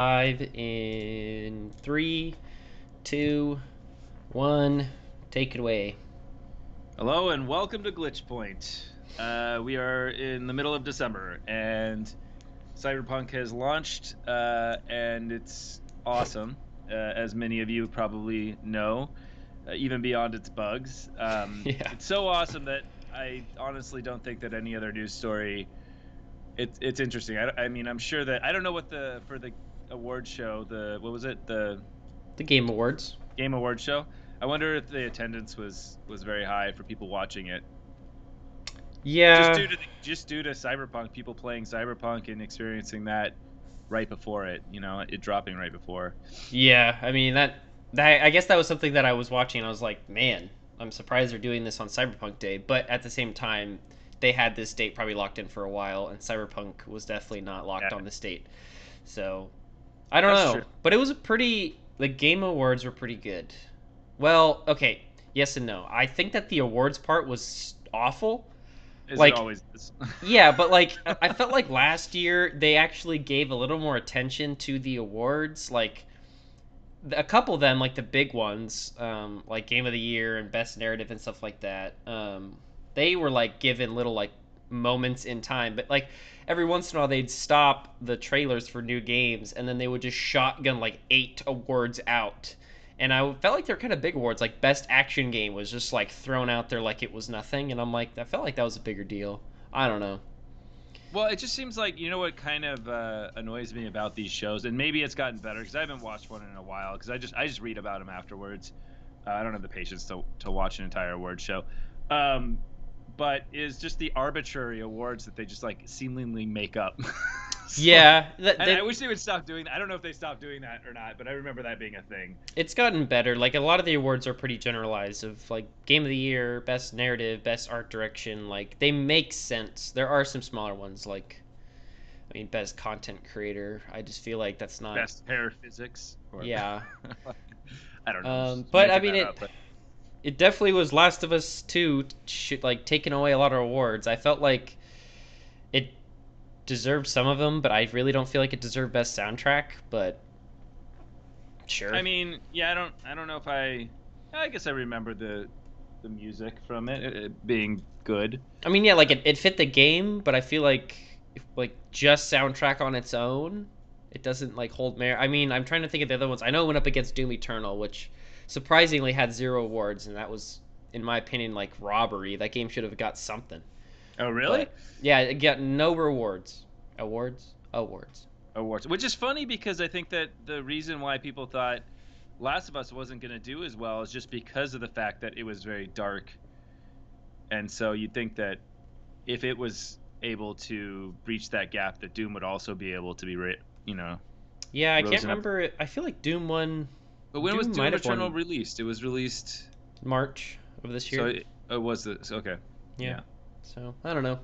Live in three, two, one. Take it away. Hello and welcome to Glitch Point. We are in the middle of December and Cyberpunk has launched, and it's awesome, as many of you probably know, even beyond its bugs. Yeah. It's so awesome that I honestly don't think that any other news story. It's interesting. I mean, I'm sure that I don't know what the for the award show, the what was it, the The Game Awards. Game Award show. I wonder if the attendance was very high for people watching it. Yeah. Just due to Cyberpunk, people playing Cyberpunk and experiencing that right before it dropping right before. Yeah. I mean that. I guess that was something that I was watching. And I was like, man, I'm surprised they're doing this on Cyberpunk Day. But at the same time, they had this date probably locked in for a while, and Cyberpunk was definitely not locked Yeah, on this date. So I don't that's true. know. But it was a pretty. The Game Awards were pretty good. Well, okay, yes and no. I think that the awards part was awful. Is it Like, always is? yeah, but like I felt like last year they actually gave a little more attention to the awards. Like a couple of them, like the big ones, like Game of the Year and Best Narrative and stuff like that. They were like given little like moments in time, but like every once in a while they'd stop the trailers for new games and then they would just shotgun like 8 awards out. And I felt like they're kind of big awards. Like Best Action Game was just like thrown out there like it was nothing, and I'm like, I felt like that was a bigger deal. I don't know. Well, it just seems like what kind of annoys me about these shows, and maybe it's gotten better because I haven't watched one in a while because I just read about them afterwards. I don't have the patience to watch an entire award show. Um, but is just the arbitrary awards that they just like seemingly make up. So, Yeah, and I wish they would stop doing that. I don't know if they stopped doing that or not, but I remember that being a thing. it's gotten better. Like a lot of the awards are pretty generalized of like game of the year, best narrative, best art direction. Like they make sense. There are some smaller ones like I mean best content creator. I just feel like that's not Best hair physics, or yeah. I don't know, I'm just But I making mean that up. But it definitely was Last of Us 2 like taking away a lot of awards. I felt like it deserved some of them, but I really don't feel like it deserved best soundtrack, but sure. I mean, yeah, I don't know if I guess I remember the music from it being good. I mean, yeah, like it fit the game, but I feel like if, like just soundtrack on its own, it doesn't like hold merit. I mean, I'm trying to think of the other ones. I know it went up against Doom Eternal, which surprisingly had 0 awards, and that was, in my opinion, like robbery. That game should have got something, Oh, really? but yeah, it got no rewards. Awards. Awards, which is funny because I think that the reason why people thought Last of Us wasn't going to do as well is just because of the fact that it was very dark, and so you'd think that if it was able to breach that gap, that Doom would also be able to be, Yeah, I can't risen up. remember. I feel like Doom won. But when was Doom might Doom have Eternal won released? It was released, March of this so year. it was this. Okay, Yeah, yeah. so I don't know.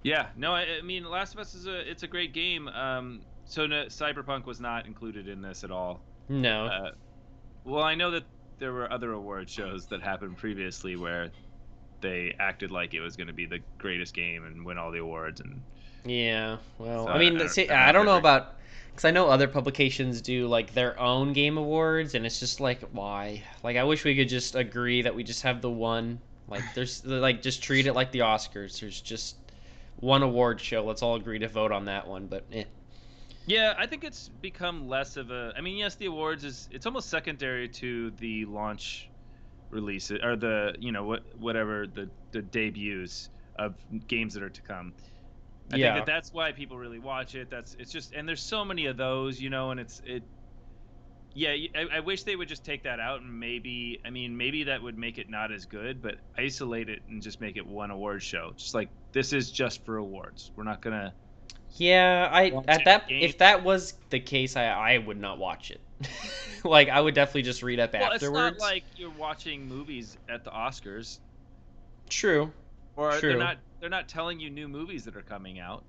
Yeah, no, I mean, Last of Us it's a great game. So no, Cyberpunk was not included in this at all. No. Uh, well, I know that there were other award shows that happened previously where they acted like it was going to be the greatest game and win all the awards, and Yeah, well, so I mean, I don't know I if don't they're know very. about because I know other publications do like their own game awards, and it's just like why? Like, I wish we could just agree that we just have the one. Like, there's like just treat it like the Oscars. There's just one award show. Let's all agree to vote on that one. But Yeah, I think it's become less of a. I mean, yes, the awards it's almost secondary to the launch release or the whatever the debuts of games that are to come. I think that yeah, that's why people really watch it. It's just, and there's so many of those, and it. Yeah, I wish they would just take that out and maybe, I mean, maybe that would make it not as good, but isolate it and just make it one award show. Just like this is just for awards. We're not gonna yeah. I launch at any that game. if that was the case, I would not watch it. Like, I would definitely just read up Well, it's not afterwards. like you're watching movies at the Oscars, True, or they're true. not they're not telling you new movies that are coming out.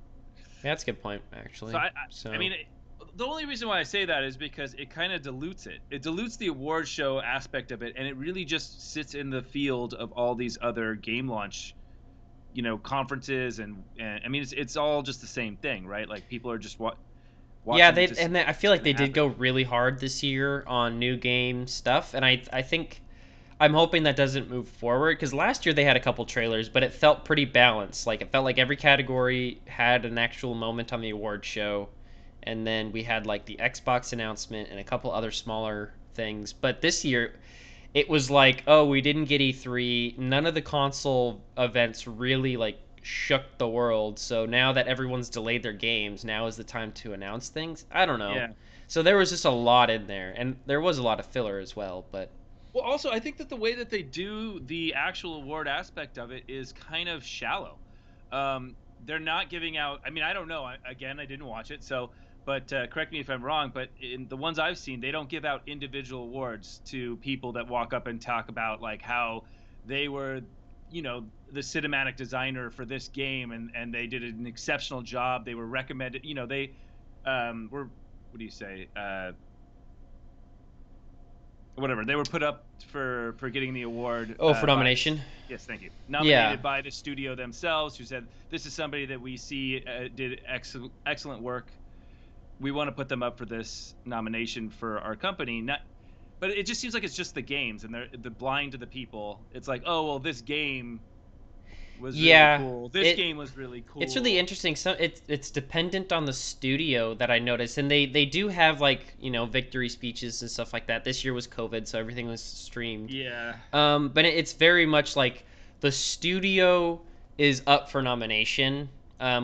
Yeah, that's a good point, So actually. I So mean, the only reason why I say that is because it kind of dilutes it. It dilutes the award show aspect of it, and it really just sits in the field of all these other game launch, conferences, and I mean, it's all just the same thing, right? Like people are just what Yeah, watching to see I feel what's like going they to did happen. go really hard this year on new game stuff, and I think I'm hoping that doesn't move forward because last year they had a couple trailers, but it felt pretty balanced. Like it felt like every category had an actual moment on the award show, and then we had like the Xbox announcement and a couple other smaller things. But this year it was like, oh, we didn't get E3. None of the console events really like shook the world. So now that everyone's delayed their games, now is the time to announce things. I don't know. Yeah. So there was just a lot in there, and there was a lot of filler as well. But Well, also, I think that the way that they do the actual award aspect of it is kind of shallow. They're not giving out. I mean, I don't know. Again, I didn't watch it, so but correct me if I'm wrong. But in the ones I've seen, they don't give out individual awards to people that walk up and talk about like how they were, the cinematic designer for this game, and they did an exceptional job. They were recommended. They were. What do you say? Whatever, they were put up for getting the award oh, for by nomination. yes, thank you, Yeah. nominated by the studio themselves, who said this is somebody that we see did excellent work. We want to put them up for this nomination for our company. Not, but it just seems like it's just the games, and they're blind to the people. It's like, oh well, this game was really Yeah. cool. This It game was really it's really cool. interesting. So it's dependent on the studio that I noticed, and they do have like victory speeches and stuff like that. This year was COVID, so everything was streamed. Yeah, But it's very much like the studio is up for nomination,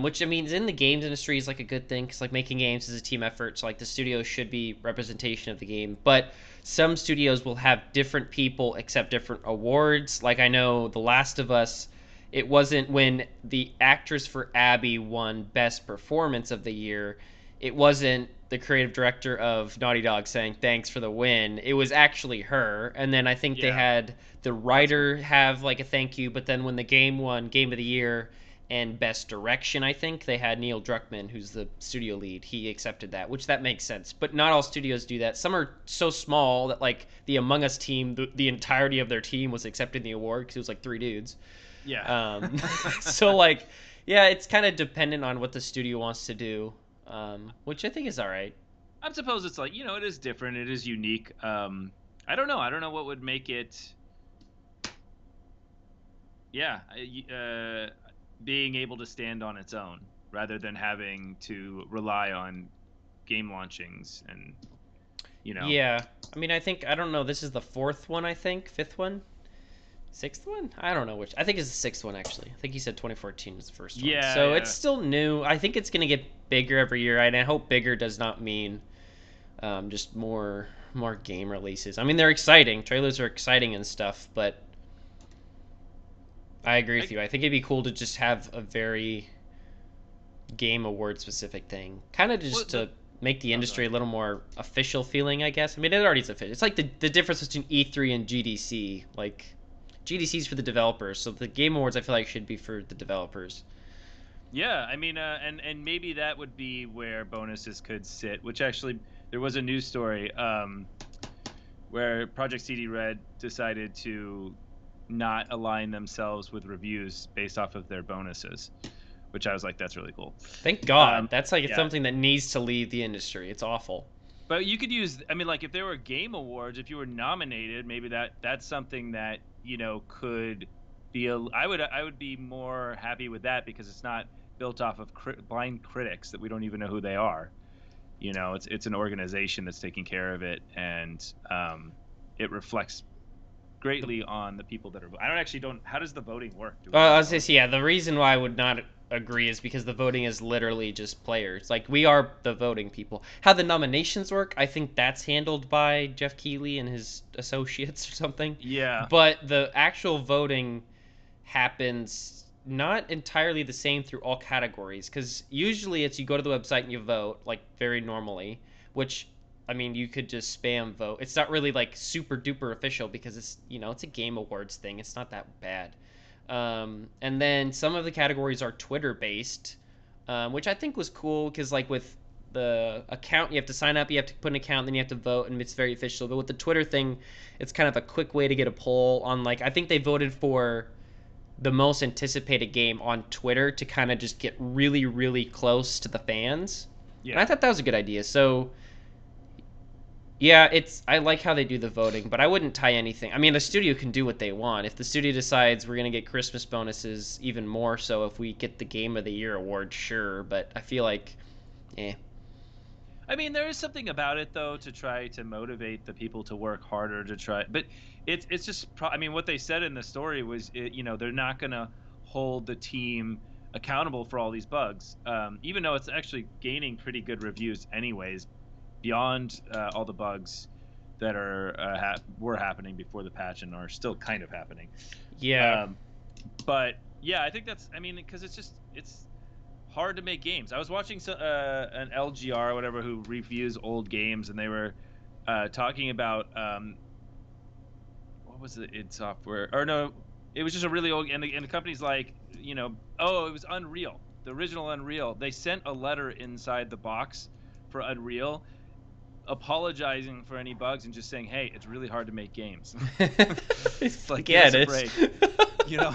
which I mean, in the games industry is like a good thing because like making games is a team effort. So like the studio should be representation of the game, but some studios will have different people accept different awards. Like I know The Last of Us. It wasn't when the actress for Abby won Best Performance of the Year. It wasn't the creative director of Naughty Dog saying thanks for the win. It was actually her. And then I think they yeah, had the that's cool. writer have like a thank you, but then when the game won Game of the Year and Best Direction, I think they had Neil Druckmann, who's the studio lead. He accepted that, which that makes sense. But not all studios do that. Some are so small that like the Among Us team, the entirety of their team was accepting the award because it was like three dudes. Yeah. So like, yeah, it's kind of dependent on what the studio wants to do, which I think is all right. I suppose it's like, it is different, it is unique. I don't know. I don't know what would make it. Yeah, being able to stand on its own rather than having to rely on game launchings and you know. Yeah, I mean, I don't know. This is the fourth one, I think, fifth one, sixth one. I don't know which. I think it's the sixth one actually. I think he said 2014 was the first one, Yeah, so it's yeah. still new. I think it's gonna get bigger every year, and I hope bigger does not mean just more game releases. I mean, they're exciting. Trailers are exciting and stuff, but I agree with I, you. I think it'd be cool to just have a very game award specific thing, kind of well, just to make the oh, go industry ahead. a little more official feeling, I guess. I mean, it already is official. It's like the difference between E3 and GDC. Like GDC's for the developers, so the game awards I feel like should be for the developers. Yeah, I mean, and maybe that would be where bonuses could sit. Which actually, there was a news story where Project CD Red decided to not align themselves with reviews based off of their bonuses, which I was like, that's really cool. Thank God. Um, That's like yeah, something that needs to leave the industry. It's awful. but you could use. I mean, like if there were game awards, if you were nominated, maybe that's something that could be. I would be more happy with that because it's not built off of blind critics that we don't even know who they are. It's an organization that's taking care of it, and it reflects The greatly on the people that are. I don't actually don't. How does the voting work? Do we I even was know? just yeah. The reason why I would not agree is because the voting is literally just players. Like we are the voting people. How the nominations work, I think that's handled by Jeff Keighley and his associates or something. Yeah, But the actual voting happens not entirely the same through all categories because usually it's you go to the website and you vote like very normally, which I mean you could just spam vote. It's not really like super duper official because it's a game awards thing. It's not that bad. And then some of the categories are Twitter based, which I think was cool because like with the account you have to sign up, you have to put an account, then you have to vote, and it's very official. But with the Twitter thing, it's kind of a quick way to get a poll on like I think they voted for the most anticipated game on Twitter to kind of just get really really close to the fans. And I thought that was a good idea. So yeah, I like how they do the voting, but I wouldn't tie anything. I mean, the studio can do what they want. If the studio decides we're gonna get Christmas bonuses, even more so if we get the Game of the Year award, sure. But I feel like, eh. I mean, there is something about it though to try to motivate the people to work harder to try. But it's just. I mean, what they said in the story was, they're not gonna hold the team accountable for all these bugs, even though it's actually gaining pretty good reviews anyways, beyond all the bugs that were happening before the patch and are still kind of happening. Yeah. But yeah, I think that's. I mean, because it's hard to make games. I was watching an LGR or whatever who reviews old games, and they were talking about what was it in software? Or no, it was just a really old. And the company's like, oh, it was Unreal, the original Unreal. They sent a letter inside the box for Unreal, apologizing for any bugs and just saying, hey, it's really hard to make games. It's like, yeah, give us it a break,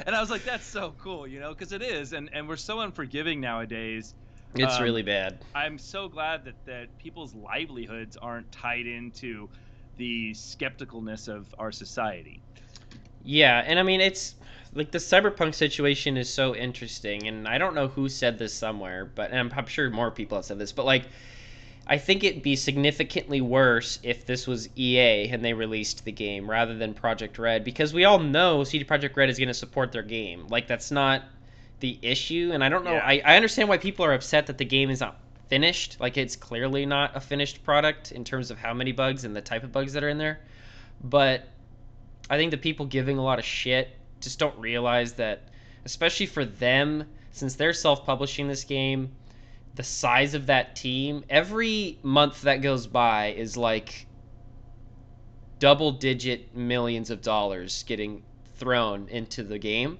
And I was like, that's so cool, because it is, and we're so unforgiving nowadays. It's really bad. I'm so glad that people's livelihoods aren't tied into the skepticalness of our society. Yeah, and I mean, it's like the cyberpunk situation is so interesting, and I don't know who said this somewhere, but and I'm sure more people have said this, but like, I think it'd be significantly worse if this was EA and they released the game rather than Project Red, because we all know CD Projekt Red is going to support their game. Like, that's not the issue, and I don't know. Yeah. I understand why people are upset that the game is not finished. Like, it's clearly not a finished product in terms of how many bugs and the type of bugs that are in there. But I think the people giving a lot of shit just don't realize that, especially for them, since they're self-publishing this game, the size of that team, every month that goes by is like double-digit millions of dollars getting thrown into the game.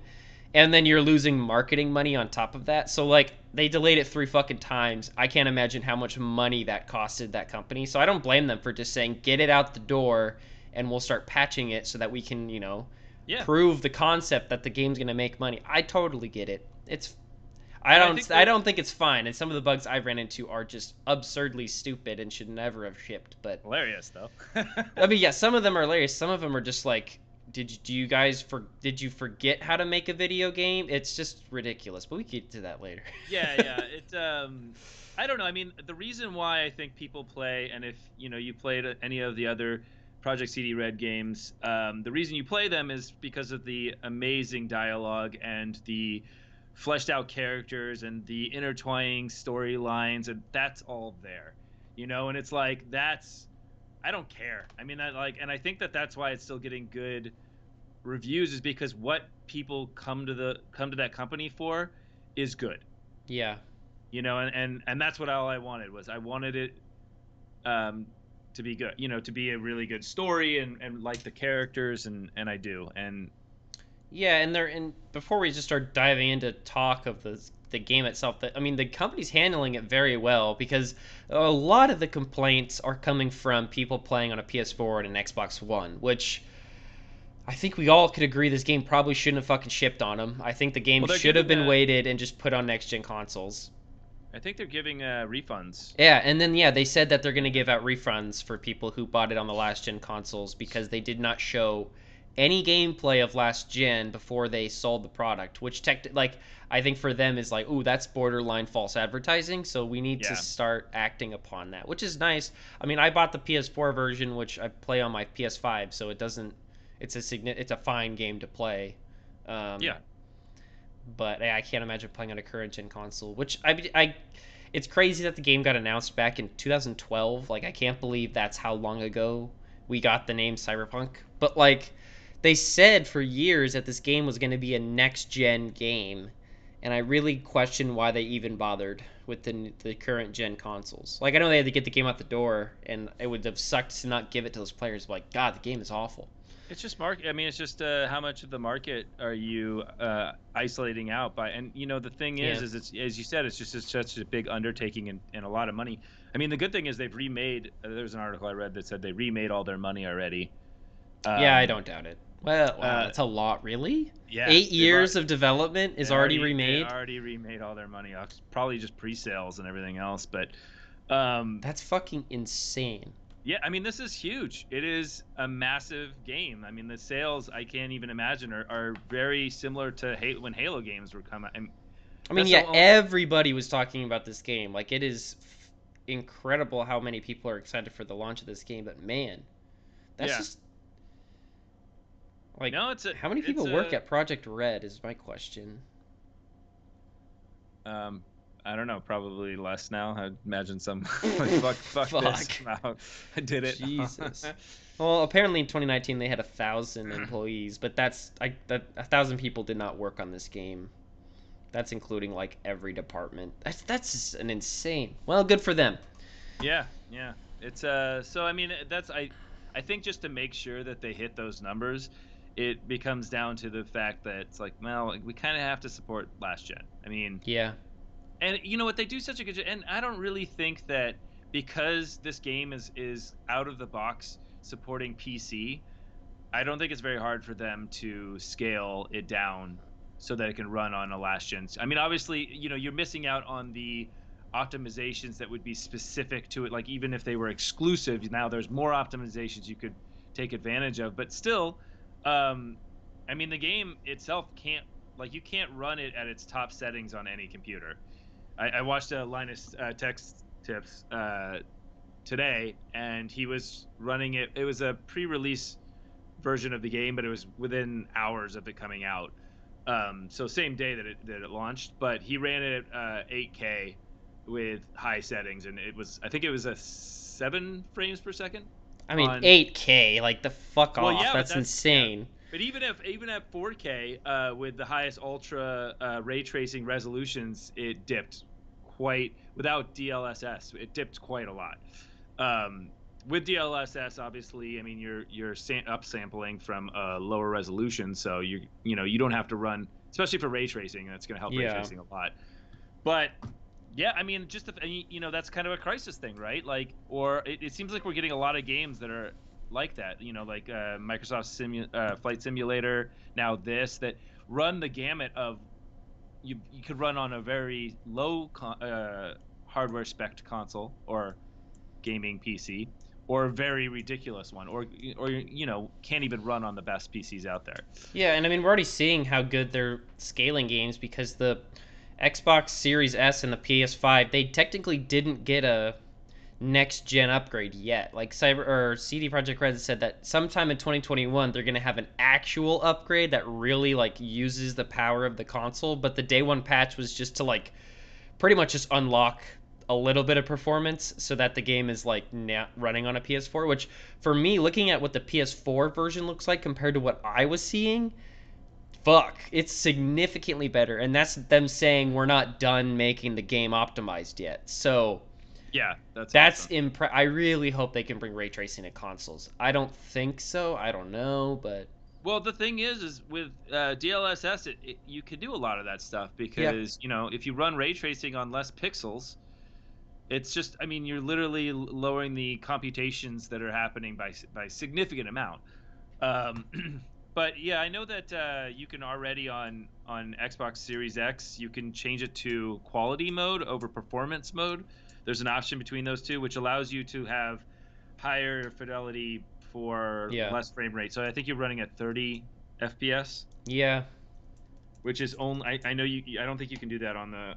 And then you're losing marketing money on top of that. So, like, they delayed it 3 fucking times. I can't imagine how much money that costed that company. So I don't blame them for just saying, get it out the door and we'll start patching it so that we can, prove the concept that the game's going to make money. I totally get it. I don't think it's fine, and some of the bugs I've ran into are just absurdly stupid and should never have shipped. But hilarious though. I mean, yeah, some of them are hilarious. Some of them are just like, did you forget how to make a video game? It's just ridiculous. But we can get to that later. Yeah. I don't know. I mean, the reason why I think people play, and if you played any of the other Project CD Red games, the reason you play them is because of the amazing dialogue and the fleshed out characters and the intertwining storylines, and that's all there, and it's like, I don't care. I mean, and I think that's why it's still getting good reviews, is because what people come to that company for is good. Yeah. And that's what all I wanted was, I wanted it to be good, to be a really good story and like the characters, and I do. And yeah, and before we just start diving into talk of the game itself, I mean, the company's handling it very well, because a lot of the complaints are coming from people playing on a PS4 and an Xbox One, which I think we all could agree this game probably shouldn't have fucking shipped on them. I think the game should have been waited and just put on next-gen consoles. I think they're giving refunds. Yeah, and then they said that they're going to give out refunds for people who bought it on the last-gen consoles because they did not show any gameplay of last gen before they sold the product, which I think for them is like, ooh, that's borderline false advertising, so we need to start acting upon that, which is nice. I mean, I bought the PS4 version, which I play on my PS5, so it's a fine game to play. But I can't imagine playing on a current gen console, which it's crazy that the game got announced back in 2012. Like, I can't believe that's how long ago we got the name Cyberpunk. But like, they said for years that this game was going to be a next-gen game, and I really question why they even bothered with the current-gen consoles. Like, I know they had to get the game out the door, and it would have sucked to not give it to those players. Like, God, the game is awful. It's just market. I mean, it's just how much of the market are you isolating out by? And the thing is it's, as you said, it's just such a big undertaking and a lot of money. I mean, the good thing is they've remade. There's an article I read that said they remade all their money already. Yeah, I don't doubt it. Well, wow, Uh, that's a lot, really. yeah, 8 years of development is already they remade. already remade all their money off, probably just pre-sales and everything else. But That's fucking insane. yeah, I mean, this is huge. It is a massive game. I mean, the sales, I can't even imagine, are very similar to when Halo games were coming. And I mean, that's the yeah, only, everybody was talking about this game. Like, it is incredible how many people are excited for the launch of this game. But man, that's yeah. just like, No, how many it's people work a at Project Red is my question. um I don't know, probably less now. I imagine some like fuck this. Fuck. I'm out. I did it. Jesus. Well, apparently in 2019 they had 1,000 employees, but that 1,000 people did not work on this game. That's including like every department. That's an insane. Well, good for them. Yeah, yeah. It's so I mean that's I think just to make sure that they hit those numbers, it becomes down to the fact that it's like, well, like, we kind of have to support last gen. I mean, Yeah. and you know what, they do such a good job, and I don't really think that because this game is out of the box supporting PC, I don't think it's very hard for them to scale it down so that it can run on a last gen. I mean, obviously, you know, you're missing out on the optimizations that would be specific to it. Like even if they were exclusive, now there's more optimizations you could take advantage of. But still, um, I mean, the game itself can't, like, you can't run it at its top settings on any computer. I watched Linus Text Tips today, and he was running it. It was a pre-release version of the game, but it was within hours of it coming out. So same day that it launched, but he ran it at 8K with high settings, and I think it was a 7 frames per second. I mean, On 8K, like the fuck well, off. yeah, but That's that's yeah. insane. But even at 4K with the highest ultra ray tracing resolutions, it dipped quite without DLSS. It dipped quite a lot. With DLSS, obviously, I mean you're upsampling from a lower resolution, so you don't have to run, especially for ray tracing. That's going to help ray Yeah. tracing a lot. But yeah, I mean, just that's kind of a crisis thing, right? Like, or it seems like we're getting a lot of games that are like that. You know, like Microsoft Flight Simulator. Now that run the gamut of you could run on a very low hardware spec console or gaming PC, or a very ridiculous one, or can't even run on the best PCs out there. Yeah, and I mean, we're already seeing how good they're scaling games because the Xbox Series S and the PS5, they technically didn't get a next gen upgrade yet. Like CD Projekt Red said that sometime in 2021 they're going to have an actual upgrade that really like uses the power of the console, but the day one patch was just to like pretty much just unlock a little bit of performance so that the game is like running on a PS4, which for me, looking at what the PS4 version looks like compared to what I was seeing, fuck, it's significantly better. And that's them saying we're not done making the game optimized yet. So Yeah, that's awesome. I really hope they can bring ray tracing to consoles. I don't think so. I don't know, but Well, the thing is with DLSS, you can do a lot of that stuff yeah. because if you run ray tracing on less pixels, it's just, I mean, you're literally lowering the computations that are happening by significant amount. But yeah, I know that you can already on Xbox Series X, you can change it to quality mode over performance mode. There's an option between those two, which allows you to have higher fidelity for Yeah. less frame rate. So I think you're running at 30 FPS, Yeah. which is only I know I don't think you can do that on the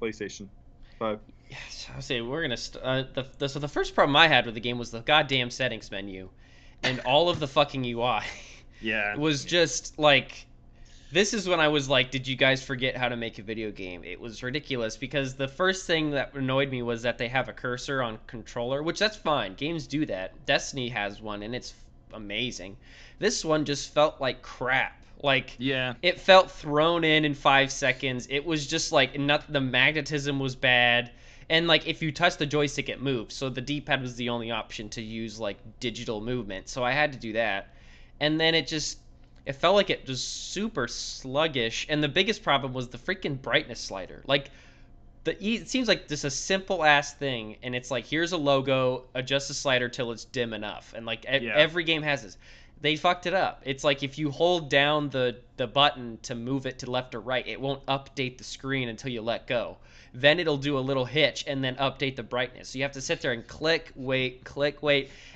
PlayStation 5. Yes, I would say we're gonna. So the first problem I had with the game was the goddamn settings menu, and all of the fucking UI. Yeah. It was just like, this is when I was like, did you guys forget how to make a video game? It was ridiculous because the first thing that annoyed me was that they have a cursor on controller, which that's fine. Games do that. Destiny has one, and it's amazing. This one just felt like crap. Like, Yeah. it felt thrown in 5 seconds. It was just like not the magnetism was bad. And like if you touch the joystick, it moves. So the D-pad was the only option to use like digital movement. So I had to do that. And then it felt like it was super sluggish. And the biggest problem was the freaking brightness slider. Like it seems like just a simple ass thing, and it's like, here's a logo, adjust the slider till it's dim enough, and like Yeah. every game has this. They fucked it up. It's like if you hold down the button to move it to left or right, it won't update the screen until you let go. Then it'll do a little hitch and then update the brightness. So you have to sit there and click, wait.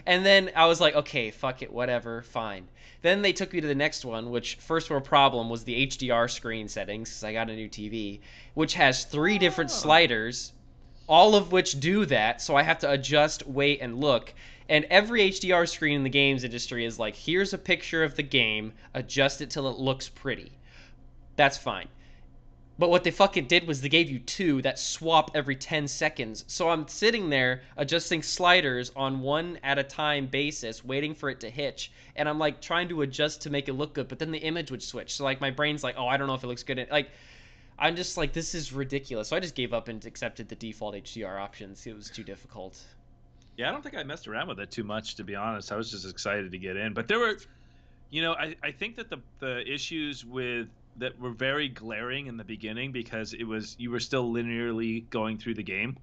And then I was like, okay, fuck it, whatever, fine. Then they took me to the next one, which first world problem was the HDR screen settings because I got a new TV, which has 3 different Oh. sliders, all of which do that. So I have to adjust, wait, and look. And every HDR screen in the games industry is like, here's a picture of the game, adjust it till it looks pretty. That's fine. But what they fucking did was they gave you 2 that swap every 10 seconds. So I'm sitting there adjusting sliders on one at a time basis, waiting for it to hitch. And I'm like trying to adjust to make it look good, but then the image would switch. So like my brain's like, oh, I don't know if it looks good. Like I'm just like, this is ridiculous. So I just gave up and accepted the default HDR options. It was too difficult. Yeah, I don't think I messed around with it too much, to be honest. I was just excited to get in. But there were, I think that the issues with that were very glaring in the beginning because you were still linearly going through the game.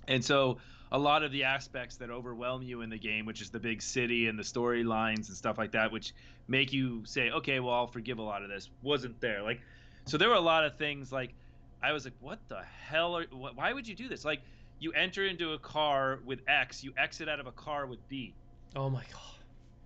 And so a lot of the aspects that overwhelm you in the game, which is the big city and the storylines and stuff like that, which make you say, okay, well, I'll forgive a lot of this, wasn't there. Like, so there were a lot of things like I was like, what the hell? Why would you do this? Like, you enter into a car with X, you exit out of a car with B. Oh my god.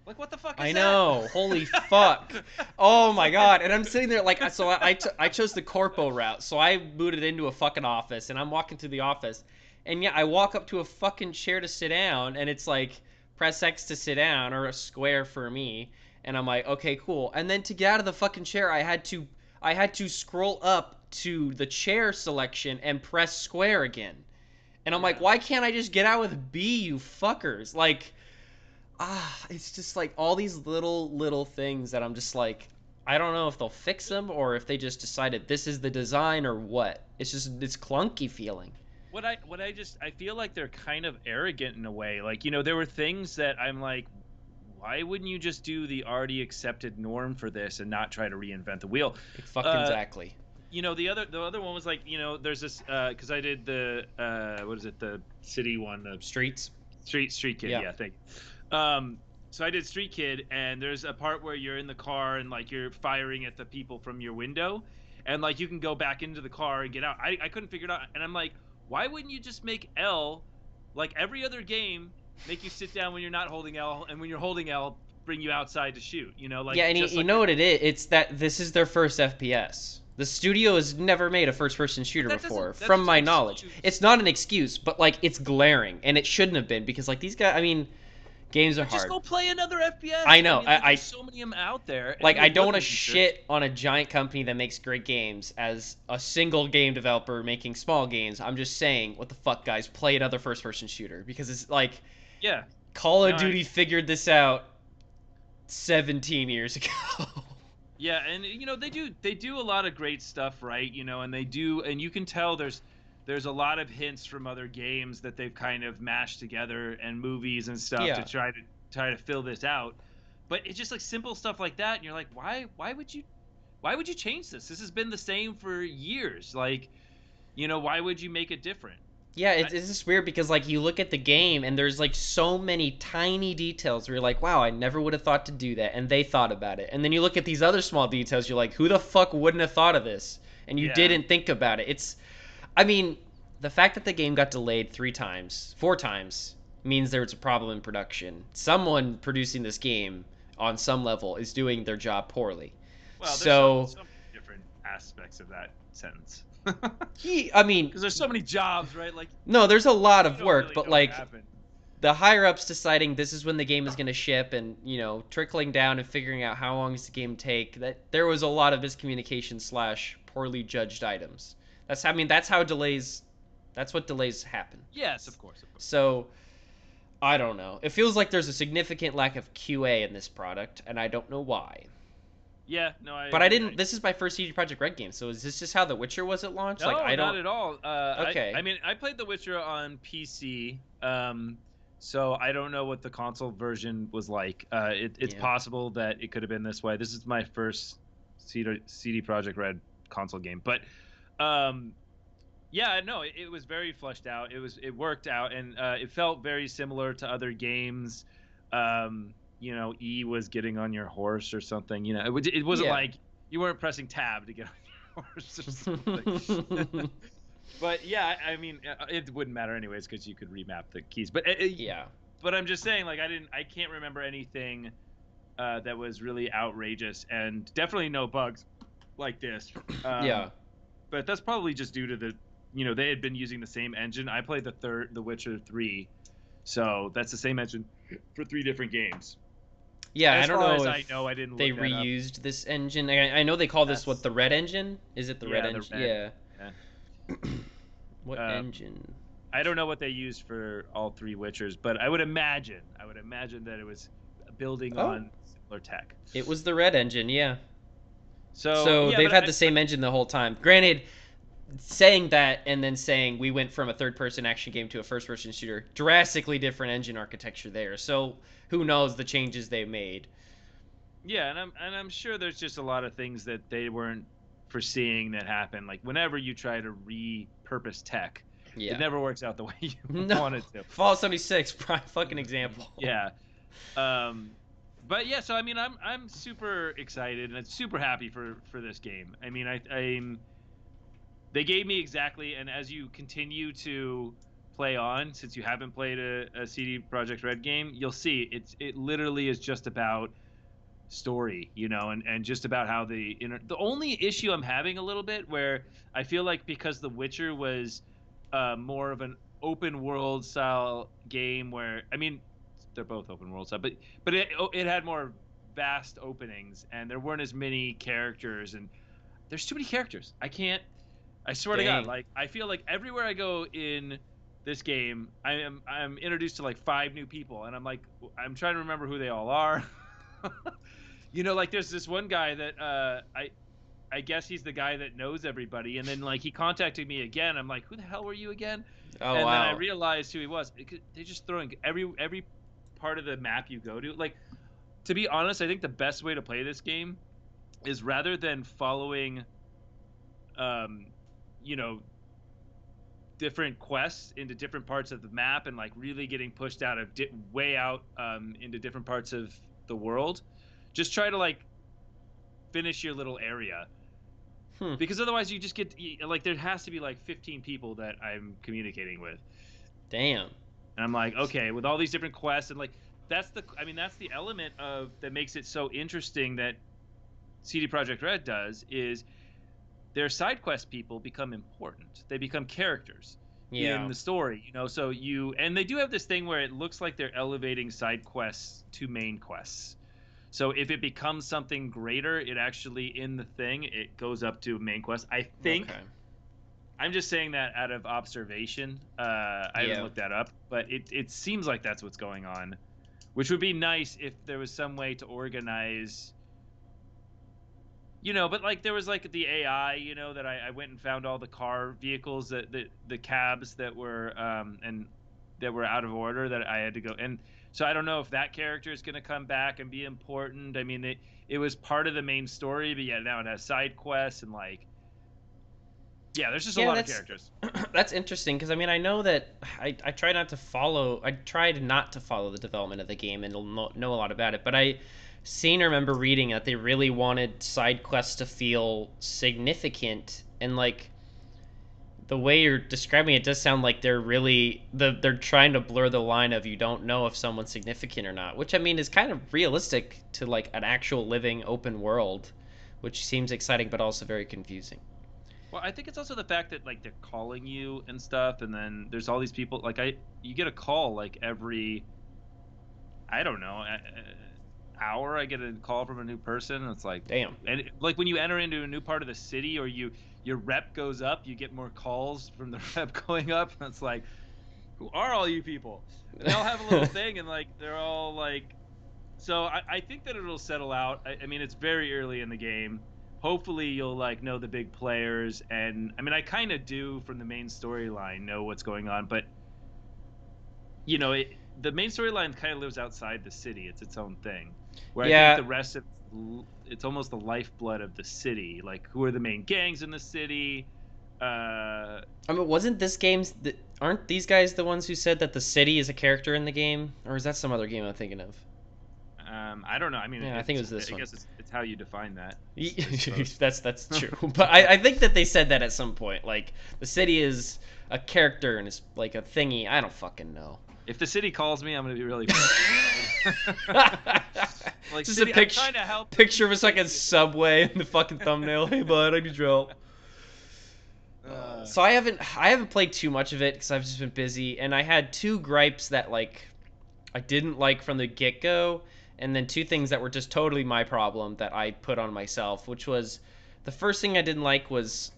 Like, what the fuck I is that? know. Holy fuck. Oh my god. And I'm sitting there like, so I chose the corpo route. So I booted into a fucking office and I'm walking through the office. And yeah, I walk up to a fucking chair to sit down and it's like press X to sit down or a square for me. And I'm like, okay, cool. And then to get out of the fucking chair, I had to scroll up to the chair selection and press square again. And I'm like, Yeah. why can't I just get out with B, you fuckers? Like, it's just like all these little things that I'm just like, I don't know if they'll fix them or if they just decided this is the design or what. It's clunky feeling. I feel like they're kind of arrogant in a way. Like, there were things that I'm like, why wouldn't you just do the already accepted norm for this and not try to reinvent the wheel? Like fucking Uh, exactly. the other one was like, there's this because I did the what is it, the city one, the Streets. Street Kid, Yeah. yeah, thank you. So I did Street Kid, and there's a part where you're in the car and like you're firing at the people from your window, and like you can go back into the car and get out. I couldn't figure it out, and I'm like, why wouldn't you just make L, like every other game, make you sit down when you're not holding L, and when you're holding L, bring you outside to shoot. Like Yeah, and just you like know what it is? It's that this is their first FPS. The studio has never made a first-person but shooter that before, doesn't that's from just an my knowledge. excuse. It's not an excuse, but like it's glaring, and it shouldn't have been because like these guys. I mean, games are But just hard. go play another FPS. I know. mean, like, I there's so many of them out there. like I don't want to research. shit on a giant company that makes great games as a single game developer making small games. I'm just saying, what the fuck, guys? Play another first-person shooter because it's like Yeah. Call of No, Duty figured this out 17 years ago. yeah, and they do a lot of great stuff, right? And you can tell there's a lot of hints from other games that they've kind of mashed together and movies and stuff to Yeah. try to fill this out. But it's just like simple stuff like that, and you're like, why would you change this? This has been the same for years. Like, why would you make it different? Yeah, I, it's just weird because like you look at the game and there's like so many tiny details where you're like, wow, I never would have thought to do that, and they thought about it. And then you look at these other small details, you're like, who the fuck wouldn't have thought of this? And you yeah. didn't think about it. I mean, the fact that the game got delayed 3 times, 4 times, means there's a problem in production. Someone producing this game on some level is doing their job poorly. Well, there's So, so many different aspects of that sentence. I mean, Because there's so many jobs, right? Like, no, there's a lot you of don't work, really but know what like happened. the higher ups deciding this is when the game is going to ship and trickling down and figuring out how long does the game take, that there was a lot of miscommunication slash poorly judged items. That's what delays happen. Yes, of course, of course. So I don't know, it feels like there's a significant lack of QA in this product and I don't know why. Yeah, no, I But I agree. didn't this is my first CD Projekt Red game, so is this just how The Witcher was at launch? Like No, I not don't. at all. Okay. I mean, I played The Witcher on PC, so I don't know what the console version was like. It's Yeah. possible that it could have been this way. This is my first CD Projekt Red console game, but um, yeah, no, it was very fleshed out. It worked out, and it felt very similar to other games. E was getting on your horse or something. It wasn't Yeah. like you weren't pressing tab to get on your horse or something. But yeah, I mean, it wouldn't matter anyways because you could remap the keys. Yeah. But I'm just saying, like, I can't remember anything that was really outrageous, and definitely no bugs like this. Yeah. But that's probably just due to they had been using the same engine. I played The Witcher 3, so that's the same engine for 3 different games. Yeah, I As don't far know as if I know, I didn't they look that up. reused this engine. I know they call this what, That's the Red Engine? Is it the Red Yeah, the Engine? red. Yeah. Yeah. What Um, engine? I don't know what they used for all 3 Witchers, but I would imagine that it was building Oh, on similar tech. it was the Red Engine, yeah. So So yeah, they've but had the same engine the whole time. Granted, saying that and then saying we went from a third-person action game to a first-person shooter, drastically different engine architecture there. So who knows the changes they made? yeah, and I'm sure there's just a lot of things that they weren't foreseeing that happen. Like whenever you try to repurpose tech, it Yeah. never works out the way you No. want it to. Fallout 76, prime fucking example. Yeah. Um, but yeah, so I mean, I'm super excited and super happy for this game. I mean, I'm they gave me exactly, and as you continue to play on, since you haven't played a CD Projekt Red game, you'll see it literally is just about story, and just about how the only issue I'm having a little bit where I feel like because The Witcher was more of an open world style game where I mean they're both open world style, but it had more vast openings and there weren't as many characters and there's too many characters. I swear to God, Dang. like I feel like everywhere I go in this game, I'm introduced to like 5 new people, and I'm trying to remember who they all are. Like there's this one guy that I guess he's the guy that knows everybody, and then like he contacted me again. I'm like, who the hell were you again? Oh, And then I wow. realized who he was. They're just throwing every part of the map you go to. Like to be honest, I think the best way to play this game is rather than following um you know different quests into different parts of the map and like really getting pushed out of way out into different parts of the world, just try to like finish your little area, Hmm. because otherwise you just get like there has to be like 15 people that I'm communicating with, Damn. and I'm like, okay, with all these different quests and like that's the element of that makes it so interesting that CD Projekt Red does is their side quest people become important. They become characters in Yeah. the story, So and they do have this thing where it looks like they're elevating side quests to main quests. So if it becomes something greater, it actually in the thing it goes up to main quest. I think Okay. I'm just saying that out of observation. I haven't Yeah. looked that up, but it seems like that's what's going on, which would be nice if there was some way to organize. But like there was like the AI, that I went and found all the car vehicles that the cabs that were and that were out of order that I had to go. And so I don't know if that character is going to come back and be important. I mean, it was part of the main story, but yeah, now it has side quests and like yeah, there's just a Yeah, lot of that's characters. that's interesting because I mean I know that I try not to follow I tried not to follow the development of the game and know a lot about it, but I seen or remember reading that they really wanted side quests to feel significant, and like the way you're describing it does sound like they're trying to blur the line of you don't know if someone's significant or not, which I mean is kind of realistic to like an actual living open world, which seems exciting but also very confusing. Well, I think it's also the fact that like they're calling you and stuff, and then there's all these people. Like you get a call like every I don't know hour. I get a call from a new person. And it's like, Damn. and like when you enter into a new part of the city or your rep goes up, you get more calls from the rep going up. And it's like, who are all you people? And they all have a little thing, and like they're all like. So I think that it'll settle out. I mean, it's very early in the game. Hopefully, you'll like know the big players, and I mean, I kind of do from the main storyline know what's going on, but the main storyline kind of lives outside the city. It's its own thing. Where I think Yeah, the rest of it's almost the lifeblood of the city. Like, who are the main gangs in the city? I mean, wasn't this game's? Aren't these guys the ones who said that the city is a character in the game, or is that some other game I'm thinking of? I don't know. I mean, Yeah, I think it was this I one. guess it's how you define that. I suppose. That's true. But I think that they said that at some point. Like the city is a character and it's like a thingy. I don't fucking know. If the city calls me, I'm gonna be really. Like, Just a city, I'm picture trying to help. picture of a fucking subway in the fucking thumbnail. Hey bud, I need your help. So I haven't played too much of it because I've just been busy, and I had two gripes that like I didn't like from the get go, and then two things that were just totally my problem that I put on myself. Which was the first thing I didn't like was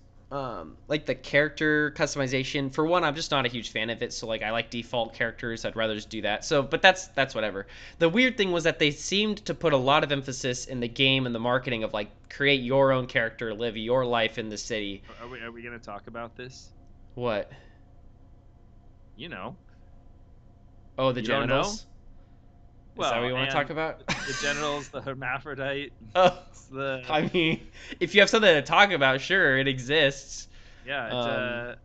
like the character customization. For one, I'm just not a huge fan of it, so like I like default characters. I'd rather just do that. So, but that's whatever. The weird thing was that they seemed to put a lot of emphasis in the game and the marketing of like create your own character, live your life in the city. Are we gonna talk about this? What? You know. Oh, the You don't know? genitals? Is Well, that what you want to and talk about? the genitals, the hermaphrodite, Oh, the I mean, if you have something to talk about, sure, it exists. yeah, Um,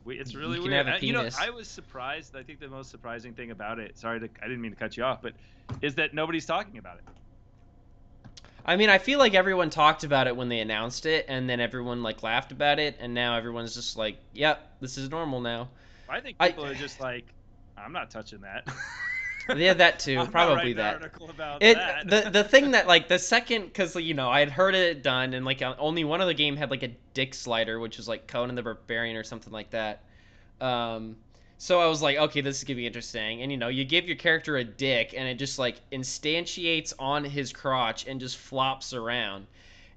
it's really you can weird. have a You know, penis. I was surprised. I think the most surprising thing about it, I didn't mean to cut you off, but is that nobody's talking about it. I mean, I feel like everyone talked about it when they announced it, and then everyone like laughed about it, and now everyone's just like, "Yep, this is normal now." I think I people are just like, I'm not touching that. Yeah, that too, I'm not probably writing an that. article about It that. the thing that like the second because I had heard it done and like only one other game had like a dick slider, which was like Conan the Barbarian or something like that. Um, so I was like, okay, this is gonna be interesting. And you give your character a dick, and it just like instantiates on his crotch and just flops around.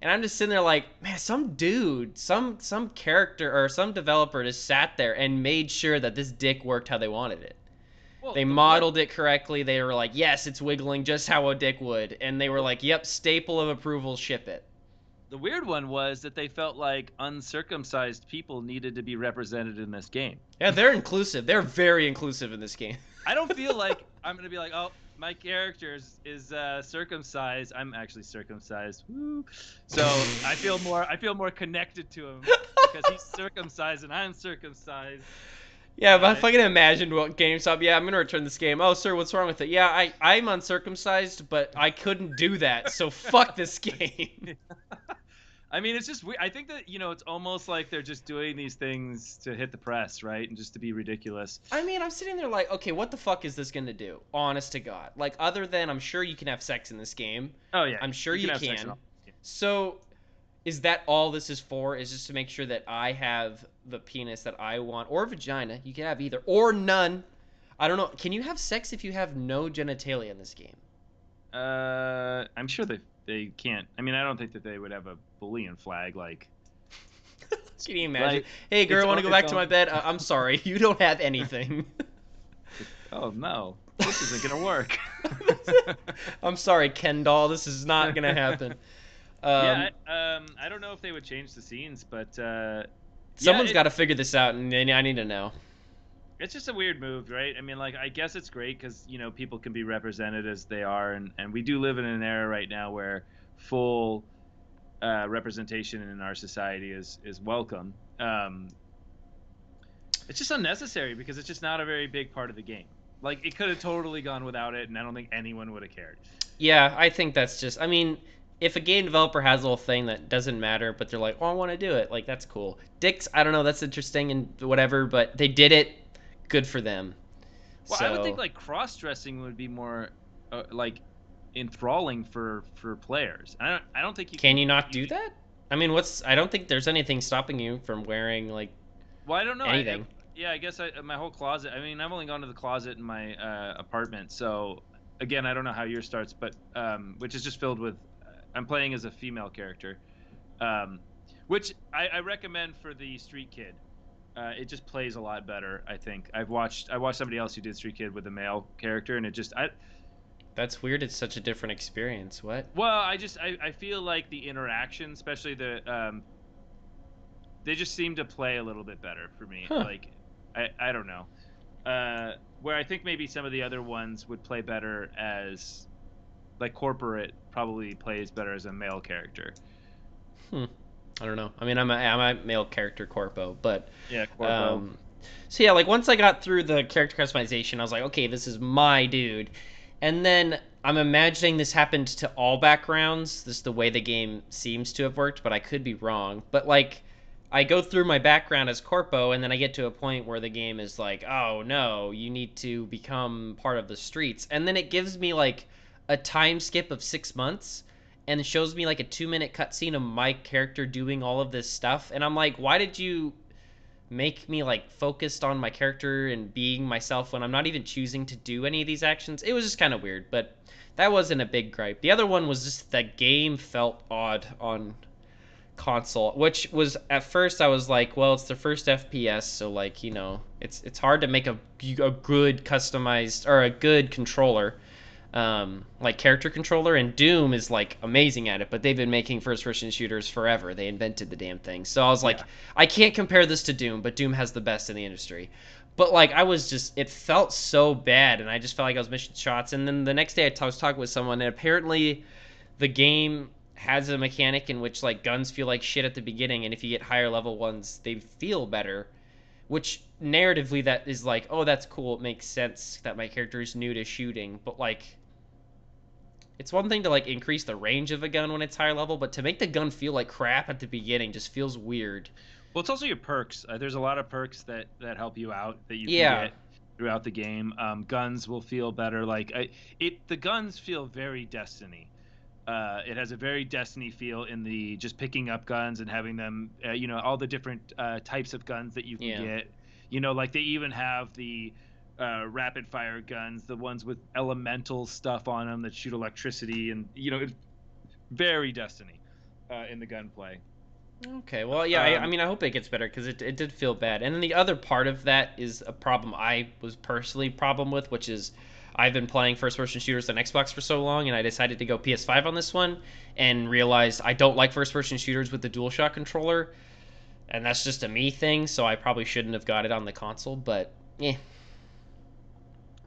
And I'm just sitting there like, man, some dude, some character or some developer just sat there and made sure that this dick worked how they wanted it. Well, They modeled it correctly. They were like, yes, it's wiggling just how a dick would. And they were like, yep, staple of approval, ship it. the weird one was that they felt like uncircumcised people needed to be represented in this game. Yeah, they're inclusive. They're very inclusive in this game. I don't feel like I'm gonna be like, oh, my character is circumcised. I'm actually circumcised. Woo. So I feel more connected to him because he's circumcised and I'm circumcised. Yeah, but I fucking imagined what GameStop. Yeah, I'm gonna return this game. Oh, sir, what's wrong with it? Yeah, I'm uncircumcised, but I couldn't do that, so fuck this game. I mean, it's just weird. I think that it's almost like they're just doing these things to hit the press, right, and just to be ridiculous. I mean, I'm sitting there like, okay, what the fuck is this gonna do? Honest to God, like, other than I'm sure you can have sex in this game. Oh yeah, I'm sure you have sex can. and all. Yeah. So, is that all this is for? Is just to make sure that I have the penis that I want, or vagina? You can have either, or none. I don't know. Can you have sex if you have no genitalia in this game? I'm sure they can't. I mean, I don't think that they would have a Boolean flag like. Can you imagine? Like, Hey, girl, it's want to on- go it's back to on- my bed? I'm sorry, you don't have anything. Oh no, this isn't gonna work. I'm sorry, Ken doll. This is not gonna happen. Yeah, I don't know if they would change the scenes, but Someone's yeah, got to figure this out, and I need to know. it's just a weird move, right? I mean, like, I guess it's great because people can be represented as they are, and we do live in an era right now where full representation in our society is welcome. It's just unnecessary because it's just not a very big part of the game. Like, it could have totally gone without it, and I don't think anyone would have cared. Yeah, I think that's just. I mean, if a game developer has a little thing that doesn't matter, but they're like, "Oh, I want to do it," like that's cool. Dicks, I don't know, that's interesting and whatever, but they did it. Good for them. Well, So, I would think like cross-dressing would be more like enthralling for players. I don't think you can you not do that? I mean, I don't think there's anything stopping you from wearing like Well, I don't know. anything. Yeah, I guess my whole closet. I mean, I've only gone to the closet in my apartment, so again, I don't know how yours starts, but which is just filled with. I'm playing as a female character, which I recommend for the Street Kid. It just plays a lot better, I think. I watched somebody else who did Street Kid with a male character, and it just That's weird. It's such a different experience. What? well, I feel like the interaction, especially they just seem to play a little bit better for me. Huh. Like I don't know. Where I think maybe some of the other ones would play better as like Corporate probably plays better as a male character. I don't know. I mean, I'm a male character corpo, but Yeah, Corpo. so yeah, like once I got through the character customization, I was like, okay, this is my dude. And then I'm imagining this happened to all backgrounds. This is the way the game seems to have worked, but I could be wrong. But like, I go through my background as Corpo, and then I get to a point where the game is like, oh no, you need to become part of the streets. And then it gives me like a time skip of 6 months and it shows me like a 2 minute cutscene of my character doing all of this stuff. And I'm like, why did you make me like focused on my character and being myself when I'm not even choosing to do any of these actions? It was just kind of weird, but that wasn't a big gripe. The other one was just the game felt odd on console, which was at first I was like, well, it's the first FPS, so like, it's hard to make a good customized or a good controller, like character controller, and Doom is like amazing at it, but they've been making first person shooters forever. They invented the damn thing. So I was like, Yeah. I can't compare this to Doom, but Doom has the best in the industry. But like it felt so bad, and I just felt like I was missing shots. And then the next day was talking with someone, and apparently the game has a mechanic in which like guns feel like shit at the beginning, and if you get higher level ones, they feel better. Which narratively that is like, oh, that's cool. It makes sense that my character is new to shooting, but like it's one thing to like increase the range of a gun when it's higher level, but to make the gun feel like crap at the beginning just feels weird. Well, it's also your perks. There's a lot of perks that help you out that you can Yeah. get throughout the game. Guns will feel better. The guns feel very Destiny. It has a very Destiny feel in the just picking up guns and having them. All the different types of guns that you can Yeah. get. Like they even have the rapid fire guns, the ones with elemental stuff on them that shoot electricity, and it's very Destiny in the gunplay. Okay, well, yeah, I Um, mean, I hope it gets better because it did feel bad. And then the other part of that is a problem I was personally problem with, which is I've been playing first-person shooters on Xbox for so long, and I decided to go PS5 on this one, and realized I don't like first-person shooters with the DualShock controller, and that's just a me thing. So I probably shouldn't have got it on the console, but yeah,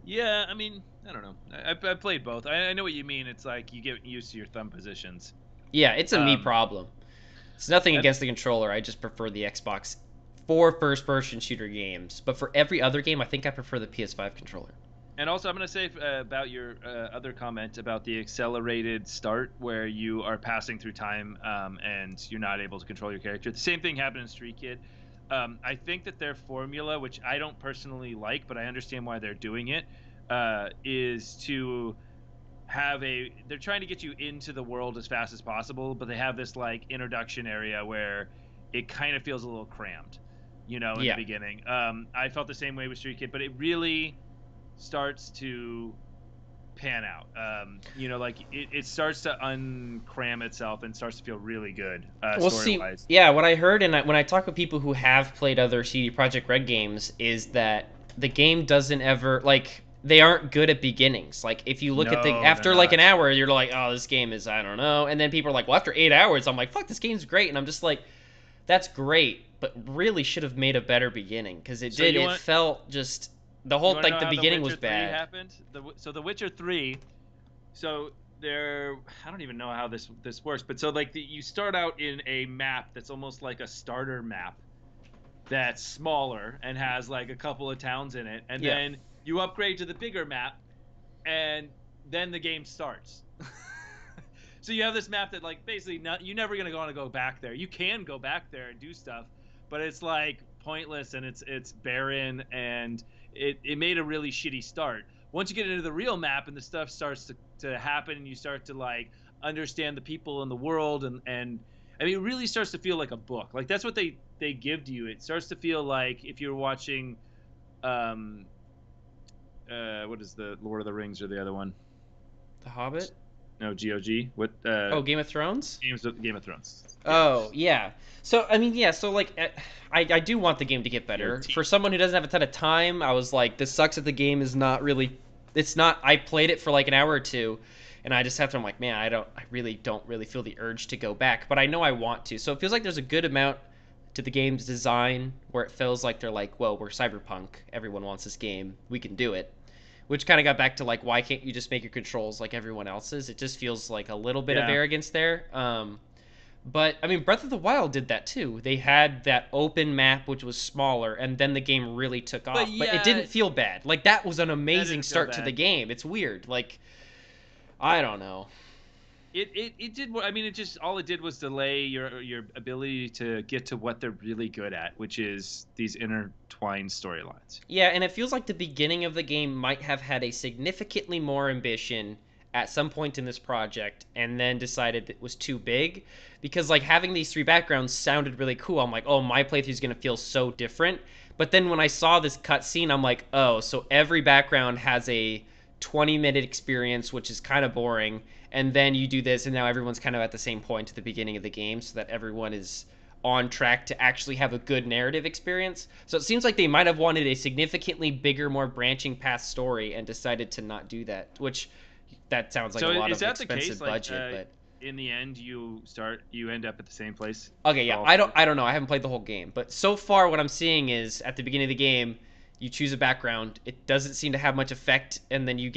Yeah, I mean, I don't know. I played both. I know what you mean. It's like you get used to your thumb positions. yeah, it's a me Um, problem. It's nothing and, against the controller. I just prefer the Xbox for first-person shooter games, but for every other game, I think I prefer the PS5 controller. and also, I'm going to say about your other comment about the accelerated start where you are passing through time and you're not able to control your character. The same thing happened in Street Kid. I think that their formula, which I don't personally like, but I understand why they're doing it, is to they're trying to get you into the world as fast as possible, but they have this like introduction area where it kind of feels a little cramped, in the Yeah. beginning. I felt the same way with Street Kid, but it really starts to pan out. Like it starts to uncram itself and starts to feel really good Well, story see, wise. yeah, what I heard and when I talk with people who have played other CD Projekt Red games is that the game doesn't ever like they aren't good at beginnings. Like if you look at the No, they're after like an not. hour, you're like, oh, this game is I don't know, and then people are like, well, after 8 hours, I'm like, fuck, this game's great, and I'm just like, that's great, but really should have made a better beginning because it So did. you It want felt just the you whole want to like know the how The beginning Witcher was 3 bad. happened? So The Witcher 3. So there, I don't even know how this works, but so like you start out in a map that's almost like a starter map that's smaller and has like a couple of towns in it, and Yeah. then you upgrade to the bigger map, and then the game starts. So you have this map that like basically you're never gonna want to go back there. You can go back there and do stuff, but it's like pointless and it's barren, and it made a really shitty start. Once you get into the real map and the stuff starts to happen and you start to like understand the people in the world, and I mean it really starts to feel like a book. Like that's what they give to you. It starts to feel like if you're watching um what is the Lord of the Rings or the other one? The Hobbit. No, GOG. What Oh, Game of Thrones. Game of Thrones. Yeah. Oh, yeah. So, I mean, yeah, so, like, I do want the game to get better. GOT. For someone who doesn't have a ton of time, I was like, this sucks that the game is not really. It's not. I played it for like an hour or two, and I just have to. I'm like, man, I really don't really feel the urge to go back, but I know I want to. So it feels like there's a good amount to the game's design where it feels like they're like, well, we're Cyberpunk. Everyone wants this game. We can do it. Which kind of got back to like, why can't you just make your controls like everyone else's? It just feels like a little bit of Yeah. arrogance there. But I mean, Breath of the Wild did that too. They had that open map which was smaller, and then the game really took But off. But it yeah, didn't feel bad. Like that was an that amazing didn't feel start to the bad. game. It's weird. Like I don't know. It did. I mean, it just all it did was delay your ability to get to what they're really good at, which is these intertwined storylines. Yeah, and it feels like the beginning of the game might have had a significantly more ambition at some point in this project and then decided it was too big because like having these three backgrounds sounded really cool. I'm like, "Oh, my playthrough is going to feel so different." But then when I saw this cutscene, I'm like, "Oh, so every background has a 20-minute experience, which is kind of boring, and then you do this and now everyone's kind of at the same point at the beginning of the game so that everyone is on track to actually have a good narrative experience." So it seems like they might have wanted a significantly bigger, more branching path story and decided to not do that, which that sounds like a So lot is of that the case? expensive Like, budget, but in the end, you end up at the same place okay, for yeah. all I three. don't know. I haven't played the whole game, but so far what I'm seeing is at the beginning of the game, you choose a background, it doesn't seem to have much effect, and then you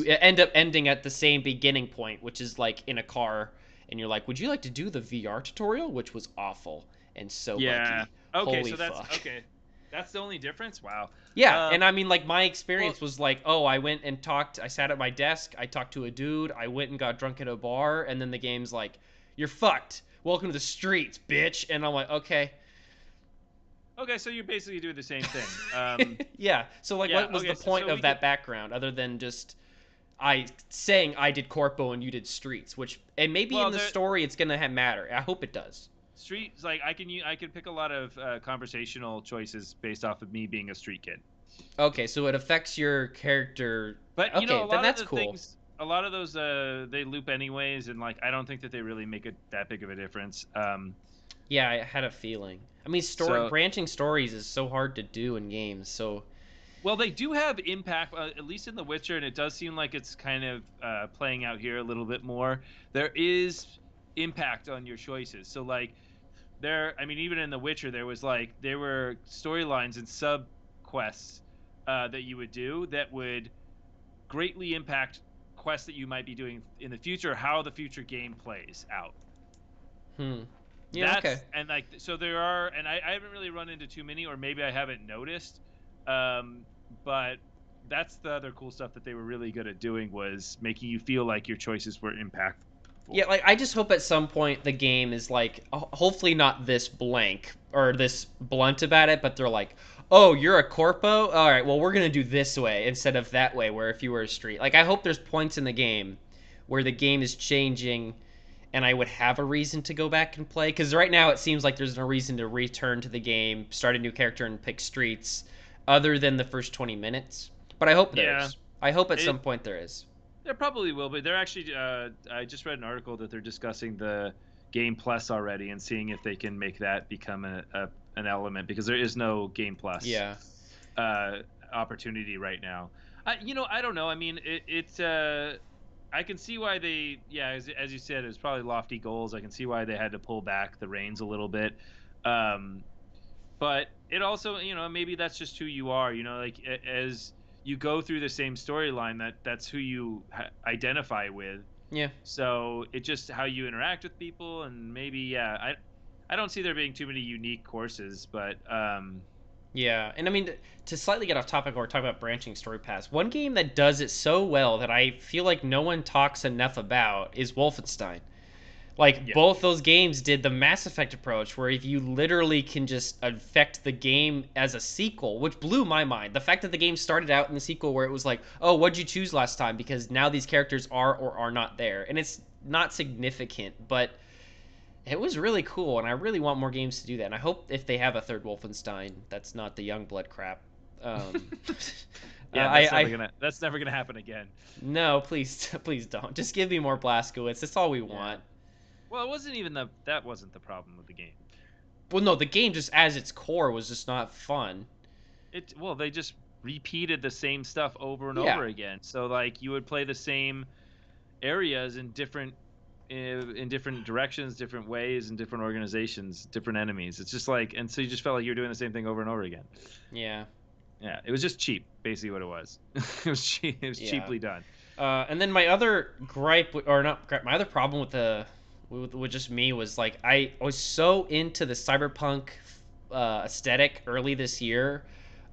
end up ending at the same beginning point, which is like in a car, and you're like, "Would you like to do the VR tutorial?" which was awful and so Yeah. buggy. Okay, Holy so that's fuck. okay. That's the only difference. Wow. Yeah, Um. and I mean, like, my Well, experience was like, oh, I went and talked, I sat at my desk, I talked to a dude, I went and got drunk at a bar, and then the game's like, you're fucked. Welcome to the streets, bitch. And I'm like, okay. okay, so you basically do the same thing. Yeah. So, like, Yeah. what was Okay. the point So of we could. that background other than just I saying I did Corpo and you did Streets, which, and maybe in Well, the there story it's gonna have matter. I hope it does. streets like I can pick a lot of conversational choices based off of me being a street kid. Okay, so it affects your character. But you know, Okay, a then lot of that's the cool. things, a lot of those, they loop anyways, and like I don't think that they really make it that big of a difference. Yeah, I had a feeling. I mean, story So branching stories is so hard to do in games. So well, they do have impact, at least in The Witcher, and it does seem like it's kind of playing out here a little bit more. There is impact on your choices. So like I mean, even in The Witcher, there were storylines and sub quests that you would do that would greatly impact quests that you might be doing in the future, how the future game plays out. Hmm. Yeah. Okay. That's and like so there are, and I haven't really run into too many, or maybe I haven't noticed. But that's the other cool stuff that they were really good at doing, was making you feel like your choices were impactful. Yeah. Like I just hope at some point the game is like, hopefully not this blank or this blunt about it, but they're like, oh, you're a corpo. All right. Well, we're gonna do this way instead of that way. Where if you were a street, like I hope there's points in the game where the game is changing and I would have a reason to go back and play. Because right now it seems like there's no reason to return to the game, start a new character, and pick streets, other than the first 20 minutes. But I hope there Yeah, is. I hope at it some point there is. there probably will be. They're actually I just read an article that they're discussing the Game Plus already and seeing if they can make that become an element, because there is no Game Plus Yeah. uh, opportunity right now. I don't know. I mean, I can see why they, yeah, as you said, it was probably lofty goals. I can see why they had to pull back the reins a little bit. Um, but it also, maybe that's just who you are. Like as you go through the same storyline, that's who you identify with. Yeah. So it's just how you interact with people, and maybe, yeah, I don't see there being too many unique courses, but Yeah, and I mean, to slightly get off topic or talk about branching story paths, one game that does it so well that I feel like no one talks enough about is Wolfenstein. Like yeah, both those games did the Mass Effect approach, where if you literally can just affect the game as a sequel, which blew my mind. The fact that the game started out in the sequel where it was like, oh, what'd you choose last time? Because now these characters are or are not there, and it's not significant, but it was really cool, and I really want more games to do that. And I hope if they have a third Wolfenstein, that's not the Youngblood crap. Um, yeah, that's never gonna happen again. no, please, please don't. Just give me more Blazkowicz. That's all we Yeah. want. Well, it wasn't even that wasn't the problem with the game. Well, no, the game just as its core was just not fun. They just repeated the same stuff over and Yeah, over again. So like you would play the same areas in different directions, different ways, and different organizations, different enemies. It's just like, and so you just felt like you were doing the same thing over and over again. yeah, Yeah, it was just cheap, basically what it was. It was cheap. It was yeah. cheaply done. And then my other gripe, or not gripe, my other problem with the with just me was like I was so into the cyberpunk aesthetic early this year,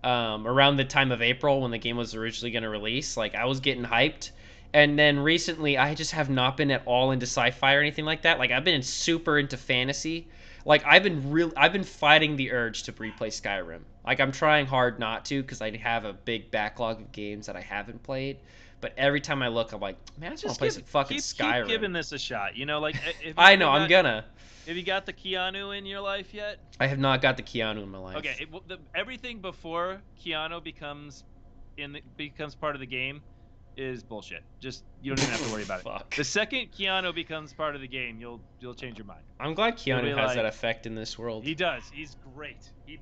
around the time of April when the game was originally going to release. Like I was getting hyped, and then recently I just have not been at all into sci-fi or anything like that. Like I've been super into fantasy. Like I've been fighting the urge to replay Skyrim. Like I'm trying hard not to because I have a big backlog of games that I haven't played. But every time I look, I'm like, man, I just want to play some fucking keep Skyrim. giving this a shot. You know, like I know I'm gonna. have you got the Keanu in your life yet? I have not got the Keanu in my life. Okay, everything before Keanu becomes part of the game is bullshit. Just you don't even have to worry about it. The second Keanu becomes part of the game, you'll change your mind. I'm glad Keanu has that effect in this world. He does. He's great. He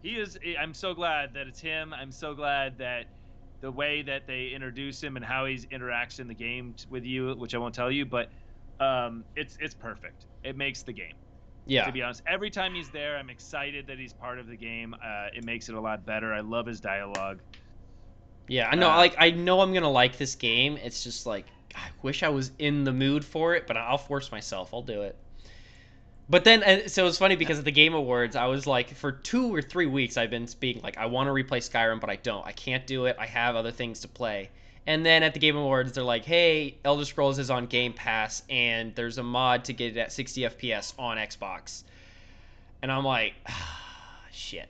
is. I'm so glad that it's him. I'm so glad that the way that they introduce him and how he interacts in the game with you, which I won't tell you, but it's perfect. It makes the game. Yeah. To be honest, every time he's there, I'm excited that he's part of the game. It makes it a lot better. I love his dialogue. Yeah, I know. I know I'm gonna like this game. It's just like I wish I was in the mood for it, but I'll force myself. I'll do it. But then, so it's funny because at the Game Awards, I was like, for 2 or 3 weeks, I've been being like, I want to replay Skyrim, but I don't. I can't do it. I have other things to play. And then at the Game Awards, they're like, hey, Elder Scrolls is on Game Pass, and there's a mod to get it at 60 FPS on Xbox. And I'm like, shit.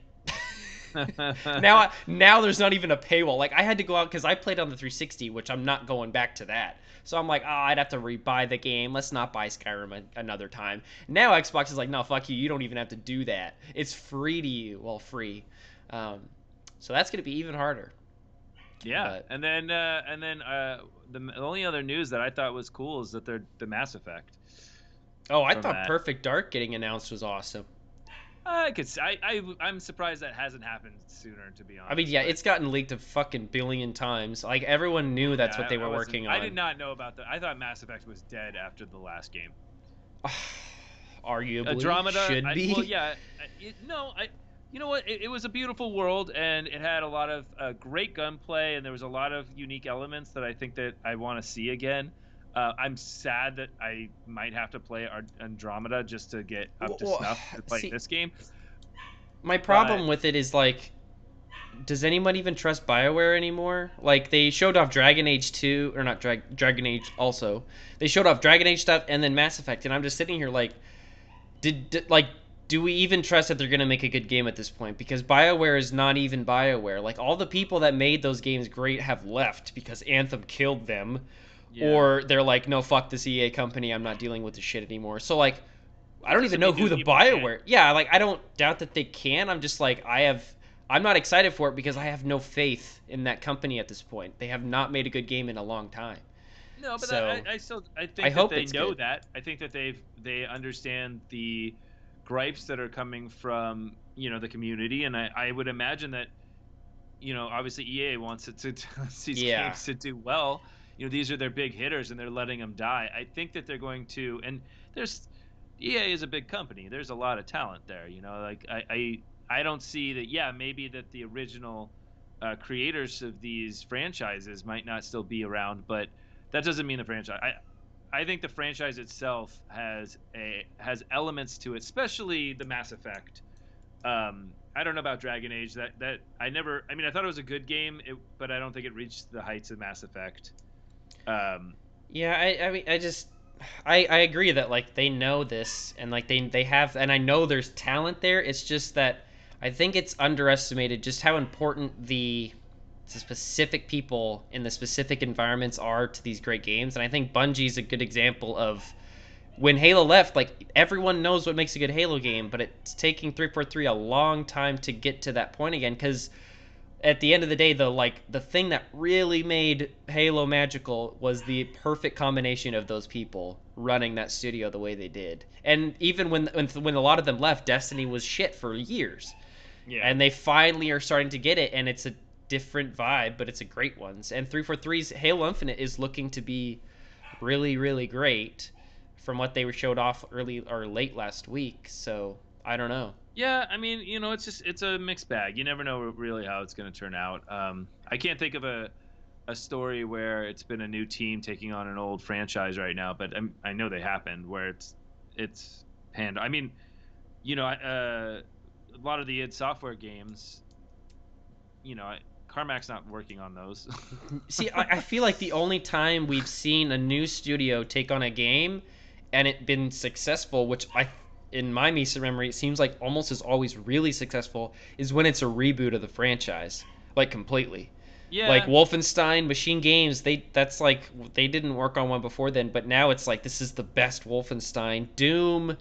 now there's not even a paywall. Like, I had to go out because I played on the 360, which I'm not going back to that. So I'm like, I'd have to rebuy the game. Let's not buy Skyrim another time. Now Xbox is like, no, fuck you. You don't even have to do that. It's free to you. Well, free. So that's gonna be even harder. Yeah, but... and then the only other news that I thought was cool is that they're the Mass Effect. Oh, I thought Perfect Dark getting announced was awesome. I'm surprised that hasn't happened sooner, to be honest. I mean, yeah, it's gotten leaked a fucking billion times. Like, everyone knew that's what they were working on. I did not know about that. I thought Mass Effect was dead after the last game. Arguably, Andromeda should be. Well, yeah. You know what? It was a beautiful world, and it had a lot of great gunplay, and there was a lot of unique elements that I think that I want to see again. I'm sad that I might have to play Andromeda just to get up to snuff to play this game. My problem with it is, like, does anyone even trust BioWare anymore? Like, they showed off Dragon Age 2, or not Dragon Age also. They showed off Dragon Age stuff and then Mass Effect, and I'm just sitting here like, do we even trust that they're going to make a good game at this point? Because BioWare is not even BioWare. Like, all the people that made those games great have left because Anthem killed them. Yeah. Or they're like, no, fuck this EA company. I'm not dealing with this shit anymore. So, like, I don't even know who the BioWare... Yeah, like, I don't doubt that they can. I'm just like, I'm not excited for it because I have no faith in that company at this point. They have not made a good game in a long time. No, but so, I think that they know that. I think that they understand the gripes that are coming from, the community, and I would imagine that, obviously EA wants it to these games to do well. These are their big hitters, and they're letting them die. I think that they're going to, and EA is a big company. There's a lot of talent there. Like I don't see that. Yeah, maybe that the original creators of these franchises might not still be around, but that doesn't mean the franchise. I think the franchise itself has elements to it, especially the Mass Effect. I don't know about Dragon Age. I thought it was a good game, but I don't think it reached the heights of Mass Effect. Yeah, I agree that, like, they know this, and, like, they have, and I know there's talent there. It's just that I think it's underestimated just how important the specific people in the specific environments are to these great games. And I think Bungie's a good example of when Halo left, like, everyone knows what makes a good Halo game, but it's taking 343 a long time to get to that point again, because at the end of the day, the thing that really made Halo magical was the perfect combination of those people running that studio the way they did. And even when a lot of them left, Destiny was shit for years. Yeah. And they finally are starting to get it, and it's a different vibe, but it's a great one. And 343's Halo Infinite is looking to be really, really great from what they showed off early or late last week. So I don't know. Yeah, I mean, it's a mixed bag. You never know really how it's going to turn out. I can't think of a story where it's been a new team taking on an old franchise right now, but I know they happened where it's it's panned. I mean, a lot of the id Software games, Carmack's not working on those. See, I feel like the only time we've seen a new studio take on a game and it been successful, which in my recent memory, it seems like almost is always really successful, is when it's a reboot of the franchise, like completely. Like Yeah, Wolfenstein, Machine Games, that's like they didn't work on one before then, but now it's like this is the best Wolfenstein. Doom,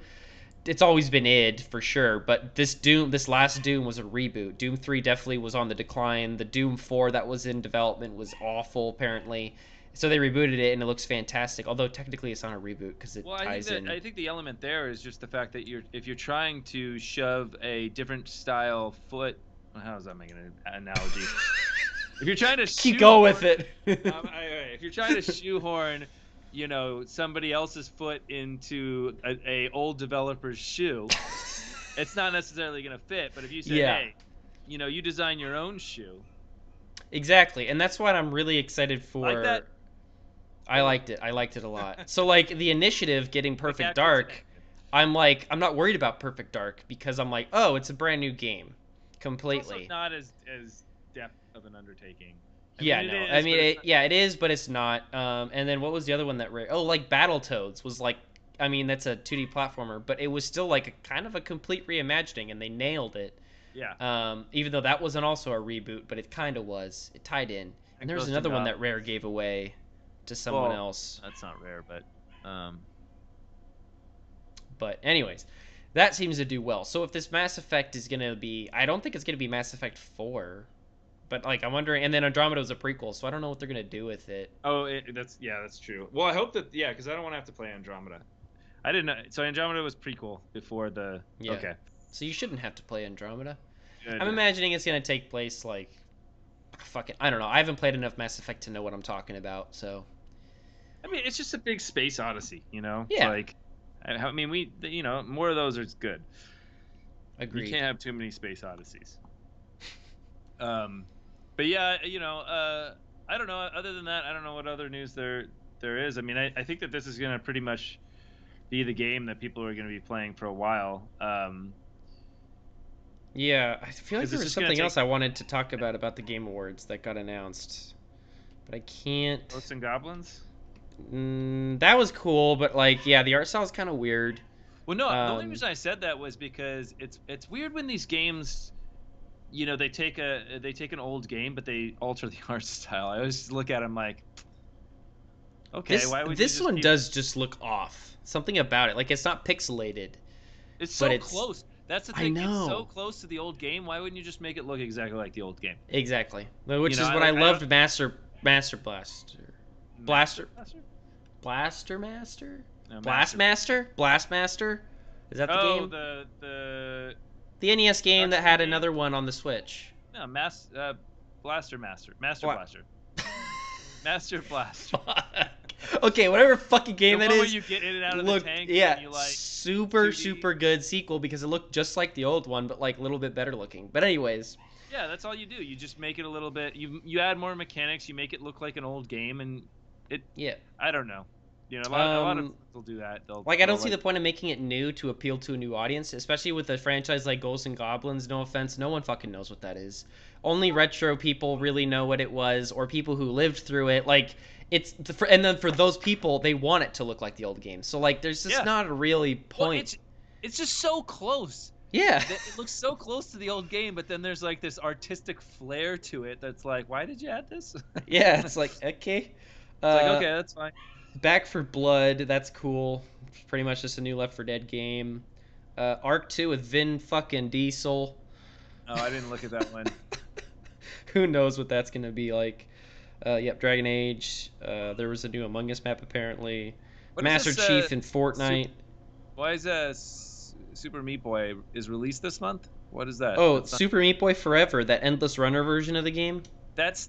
it's always been id for sure, but this last Doom was a reboot. Doom 3 definitely was on the decline. The Doom 4 that was in development was awful apparently. So they rebooted it and it looks fantastic. Although technically it's not a reboot because it well, ties in. I think the element there is just the fact that if you're trying to shove a different style foot, well, how is that making an analogy? If you're trying to Keep going with it. if you're trying to shoehorn, somebody else's foot into a old developer's shoe, it's not necessarily going to fit. But if you say, Yeah. hey, you design your own shoe, Exactly. And that's what I'm really excited for. like that. I liked it. I liked it a lot. So like the Initiative getting Perfect Like Dark, I'm not worried about Perfect Dark because I'm like, oh, it's a brand new game, completely. Also not as depth of an undertaking. Yeah, no. I mean, it is, but it's not. And then what was the other one that like Battletoads was like, I mean, that's a 2D platformer, but it was still like a kind of a complete reimagining, and they nailed it. Yeah. Even though that wasn't also a reboot, but it kind of was. It tied in. And there was another one that Rare gave away to someone else. That's not Rare, but. But anyways, that seems to do well. So if this Mass Effect is gonna be, I don't think it's gonna be Mass Effect 4. But like I'm wondering, and then Andromeda was a prequel, so I don't know what they're gonna do with it. Oh, that's true. Well, I hope that because I don't want to have to play Andromeda. I didn't know. So Andromeda was prequel before the. Yeah. Okay. So you shouldn't have to play Andromeda. Good. I'm imagining it's gonna take place like, fucking, I don't know. I haven't played enough Mass Effect to know what I'm talking about. So. I mean, it's just a big space odyssey, Yeah. Like, I mean, more of those are good. Agreed. You can't have too many space odysseys. But yeah, I don't know. Other than that, I don't know what other news there is. I mean, I think that this is going to pretty much be the game that people are going to be playing for a while. Yeah, I feel like there was something else I wanted to talk about the Game Awards that got announced, but I can't. Ghosts and Goblins. That was cool, but like, yeah, the art style is kind of weird. Well, no, the only reason I said that was because it's weird when these games. They take an old game, but they alter the art style. I always look at them like, okay, why would this one does just look off? Something about it, like it's not pixelated. It's so close. That's the thing. I know. It's so close to the old game. Why wouldn't you just make it look exactly like the old game? Exactly, which is what I loved. Master Blaster. No, Blastmaster. Is that the game? The NES game that had another one on the Switch. No, Master Blaster. Okay, whatever fucking game that is. Where you get in and out of the tank. Yeah, and you like super good sequel because it looked just like the old one, but like a little bit better looking. But anyways. Yeah, that's all you do. You just make it a little bit. You add more mechanics. You make it look like an old game, and it. Yeah. I don't know. A lot of people do that. I don't see the point of making it new to appeal to a new audience, especially with a franchise like Ghosts and Goblins. No offense, no one fucking knows what that is. Only retro people really know what it was, or people who lived through it. Like and then for those people, they want it to look like the old game. So like, there's just not a really point. Well, it's just so close. Yeah. It looks so close to the old game, but then there's like this artistic flair to it that's like, why did you add this? Yeah, it's like, okay. It's like, okay, that's fine. Back 4 Blood, that's cool. It's pretty much just a new Left 4 Dead game. Arc 2 with Vin fucking Diesel. Oh, I didn't look at that one. Who knows what that's going to be like. Yep, Dragon Age. There was a new Among Us map, apparently. Master Chief in Fortnite. Why is Super Meat Boy is released this month? What is that? Oh, Super Meat Boy Forever, that Endless Runner version of the game. That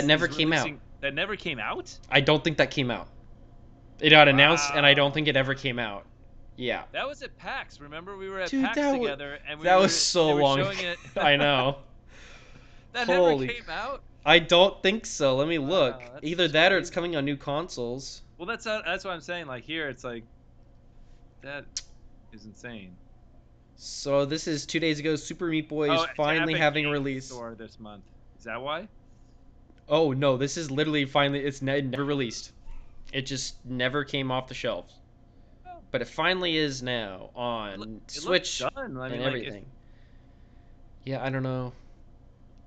never came out. That never came out? I don't think that came out. It got announced, and I don't think it ever came out. Yeah. That was at PAX. Remember, we were at Dude, PAX together, and that was so long. Showing it. I know. That never came out. I don't think so. Let me look. Either that or it's crazy. coming on new consoles. Well, that's what I'm saying. Like here, it's like That is insane. So this is 2 days ago. Super Meat Boy is Oh, it's finally Epic having a Games release. Store this month. Is that why? Oh no, this is literally finally. It's never released. It just never came off the shelves. Oh, But it finally is now on it looks Switch done. I and mean, like, it's everything. Yeah, I don't know.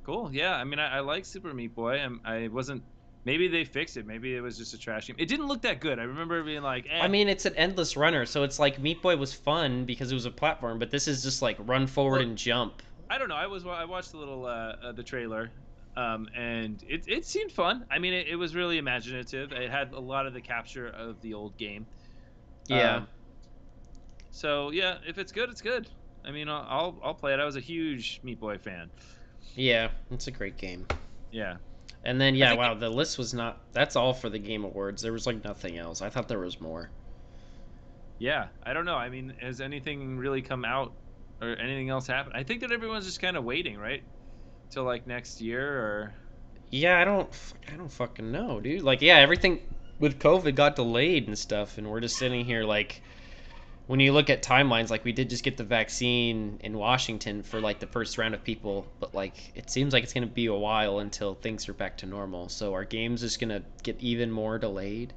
cool. Yeah, I mean, I like Super Meat Boy. I wasn't. Maybe they fixed it. Maybe it was just a trash game. It didn't look that good. I remember being like, I eh. mean, it's an endless runner, so it's like Meat Boy was fun because it was a platform, but this is just like run forward Well, and jump. I don't know. I watched the little the trailer, and it seemed fun. I mean, it was really imaginative. It had a lot of the capture of the old game. Yeah, Um, so yeah, if it's good, it's good. I mean, I'll play it. I was a huge Meat Boy fan. yeah, it's a great game. Yeah, And then I yeah, think wow, the list was not. That's all for the Game Awards. There was like nothing else. I thought there was more. yeah. I don't know. I mean, has anything really come out or anything else happened? I think that everyone's just kind of waiting, right, till like next year or. Yeah, I don't fucking know, dude. Like, yeah, everything with COVID got delayed and stuff, and we're just sitting here like, when you look at timelines, like we did just get the vaccine in Washington for like the first round of people, but like it seems like it's gonna be a while until things are back to normal. So our game's just gonna get even more delayed.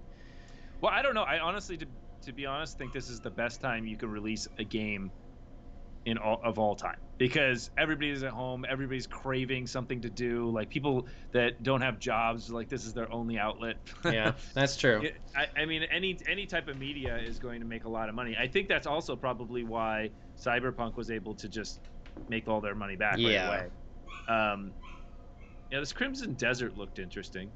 Well, I don't know. I honestly, to be honest, think this is the best time you can release a game in all time because everybody's at home, everybody's craving something to do. Like people that don't have jobs, like this is their only outlet. Yeah, that's true. I mean, any type of media is going to make a lot of money. I think that's also probably why Cyberpunk was able to just make all their money back right Yeah. away. Yeah, this Crimson Desert looked interesting.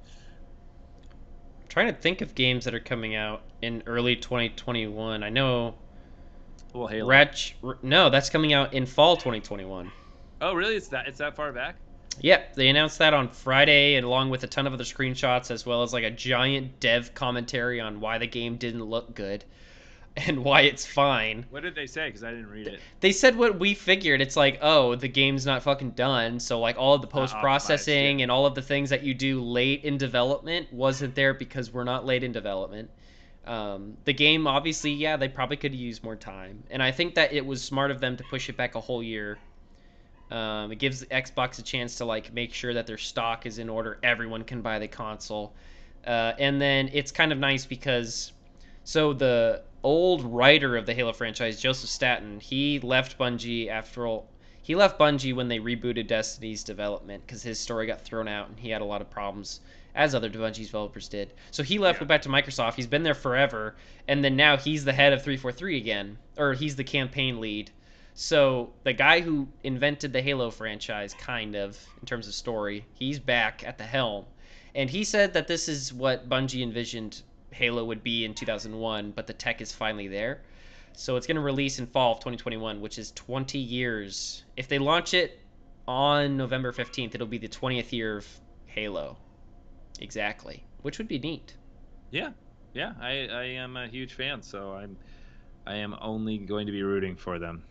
I'm trying to think of games that are coming out in early 2021. I know Well, Halo. No, that's coming out in fall 2021. Oh, really? It's that far back? Yep, they announced that on Friday, and along with a ton of other screenshots, as well as like a giant dev commentary on why the game didn't look good and why it's fine. What did they say? Because I didn't read it. They said what we figured. It's like, oh, the game's not fucking done, so like all of the Not post optimized, processing yeah. and all of the things that you do late in development wasn't there because we're not late in development. The game, obviously, yeah, they probably could use more time, and I think that it was smart of them to push it back a whole year. It gives Xbox a chance to like make sure that their stock is in order. Everyone can buy the console, and then it's kind of nice because so the old writer of the Halo franchise, Joseph Staten, he left Bungie after all. He left Bungie when they rebooted Destiny's development because his story got thrown out and he had a lot of problems, as other Bungie developers did. So he left, Yeah. went back to Microsoft. He's been there forever, and then now he's the head of 343 again, or he's the campaign lead. So the guy who invented the Halo franchise, kind of in terms of story, he's back at the helm, and he said that this is what Bungie envisioned Halo would be in 2001, but the tech is finally there. So it's going to release in fall of 2021, which is 20 years. If they launch it on November 15th, it'll be the 20th year of Halo. Exactly, which would be neat. Yeah, yeah. I am a huge fan, so I am only going to be rooting for them.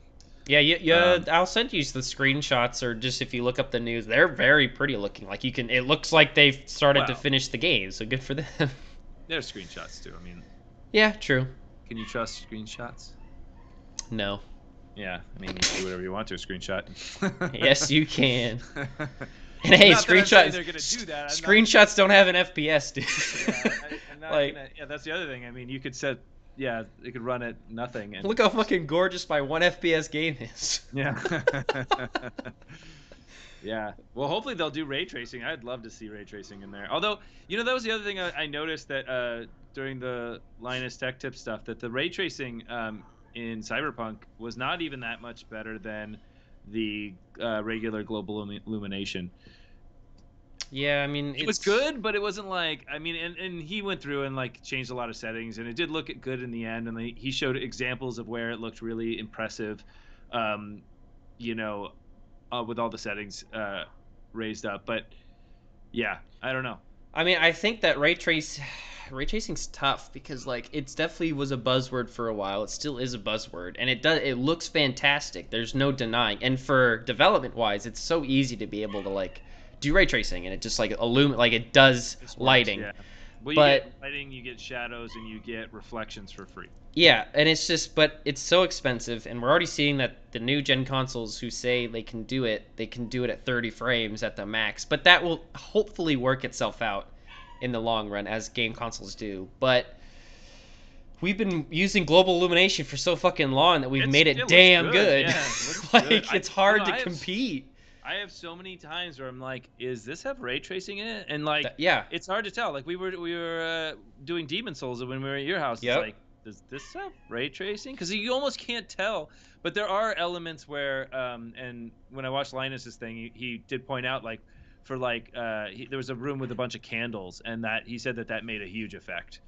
Yeah, yeah. Um, I'll send you the screenshots, or just if you look up the news, they're very pretty looking. Like you can, it looks like they've started to well, finish the game, so good for them. there's screenshots too. I mean, Yeah, true. can you trust screenshots? No. Yeah, I mean, you can do whatever you want to a screenshot. Yes, you can. And hey, Not that I'm saying screenshots. they're gonna do that. I'm not- Screenshots don't have an FPS, dude. Yeah, I'm not Like, gonna, yeah, that's the other thing. I mean, you could set, yeah, it could run at nothing. And look how fucking gorgeous my 1 FPS game is. yeah, yeah. Well, hopefully they'll do ray tracing. I'd love to see ray tracing in there. Although, that was the other thing I noticed that during the Linus Tech Tip stuff, that the ray tracing in Cyberpunk was not even that much better than the regular global illumination. Yeah, I mean, It was good, but it wasn't like, I mean, and he went through and like changed a lot of settings, and it did look good in the end, and he showed examples of where it looked really impressive, um, with all the settings raised up. But yeah, I don't know. I mean, I think that ray tracing's tough because like it's definitely was a buzzword for a while. It still is a buzzword, and it looks fantastic. There's no denying. And for development wise, it's so easy to be able to like do ray tracing, and it just like like it does This works, lighting. yeah. Well, you But get lighting, you get shadows, and you get reflections for free. yeah, and it's just, but it's so expensive, and we're already seeing that the new gen consoles who say they can do it at 30 frames at the max. But that will hopefully work itself out in the long run, as game consoles do. But we've been using global illumination for so fucking long that we've made it looks damn good. Yeah, it looks Like good. it's hard to compete. I have so many times where I'm like, "Is this have ray tracing in it?" And like, Yeah. it's hard to tell. Like we were doing Demon Souls when we were at your house. Yep. It's like, does this have ray tracing? Because you almost can't tell. But there are elements where, and when I watched Linus's thing, he did point out like, for like, there was a room with a bunch of candles, and that he said that made a huge effect.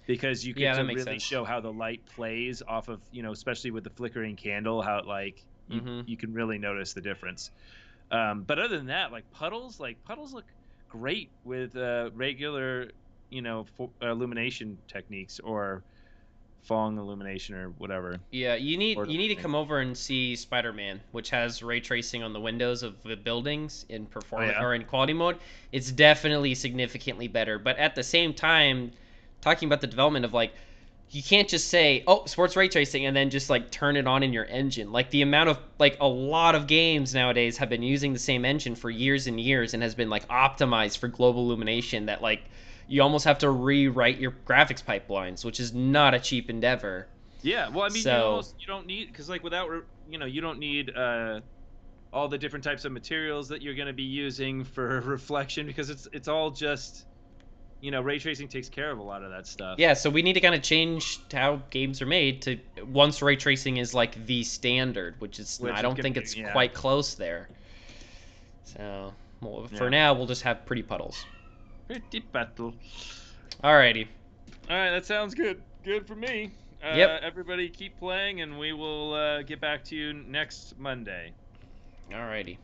Because you Yeah, could that to makes really sense. show how the light plays off of, especially with the flickering candle, how it like you can really notice the difference. But other than that, like puddles look great with regular, illumination techniques or Phong illumination or whatever. Yeah, you need Or you need to come over and see Spider-Man, which has ray tracing on the windows of the buildings in performance yeah? or in quality mode. It's definitely significantly better, but at the same time, talking about the development of like, you can't just say, "Oh, sports ray tracing," and then just like turn it on in your engine. Like the amount of like a lot of games nowadays have been using the same engine for years and years and has been like optimized for global illumination that like you almost have to rewrite your graphics pipelines, which is not a cheap endeavor. Yeah, well, I mean, So, you don't need, because like without you don't need all the different types of materials that you're going to be using for reflection, because it's all just, ray tracing takes care of a lot of that stuff. yeah, so we need to kind of change how games are made to once ray tracing is like the standard, which is Which I is don't gonna think be, it's yeah. quite close there. So, well, for Yeah. now, we'll just have pretty puddles. Pretty battle. Alrighty. All right, that sounds good. Good for me. Yep. Everybody keep playing, and we will get back to you next Monday. Alrighty.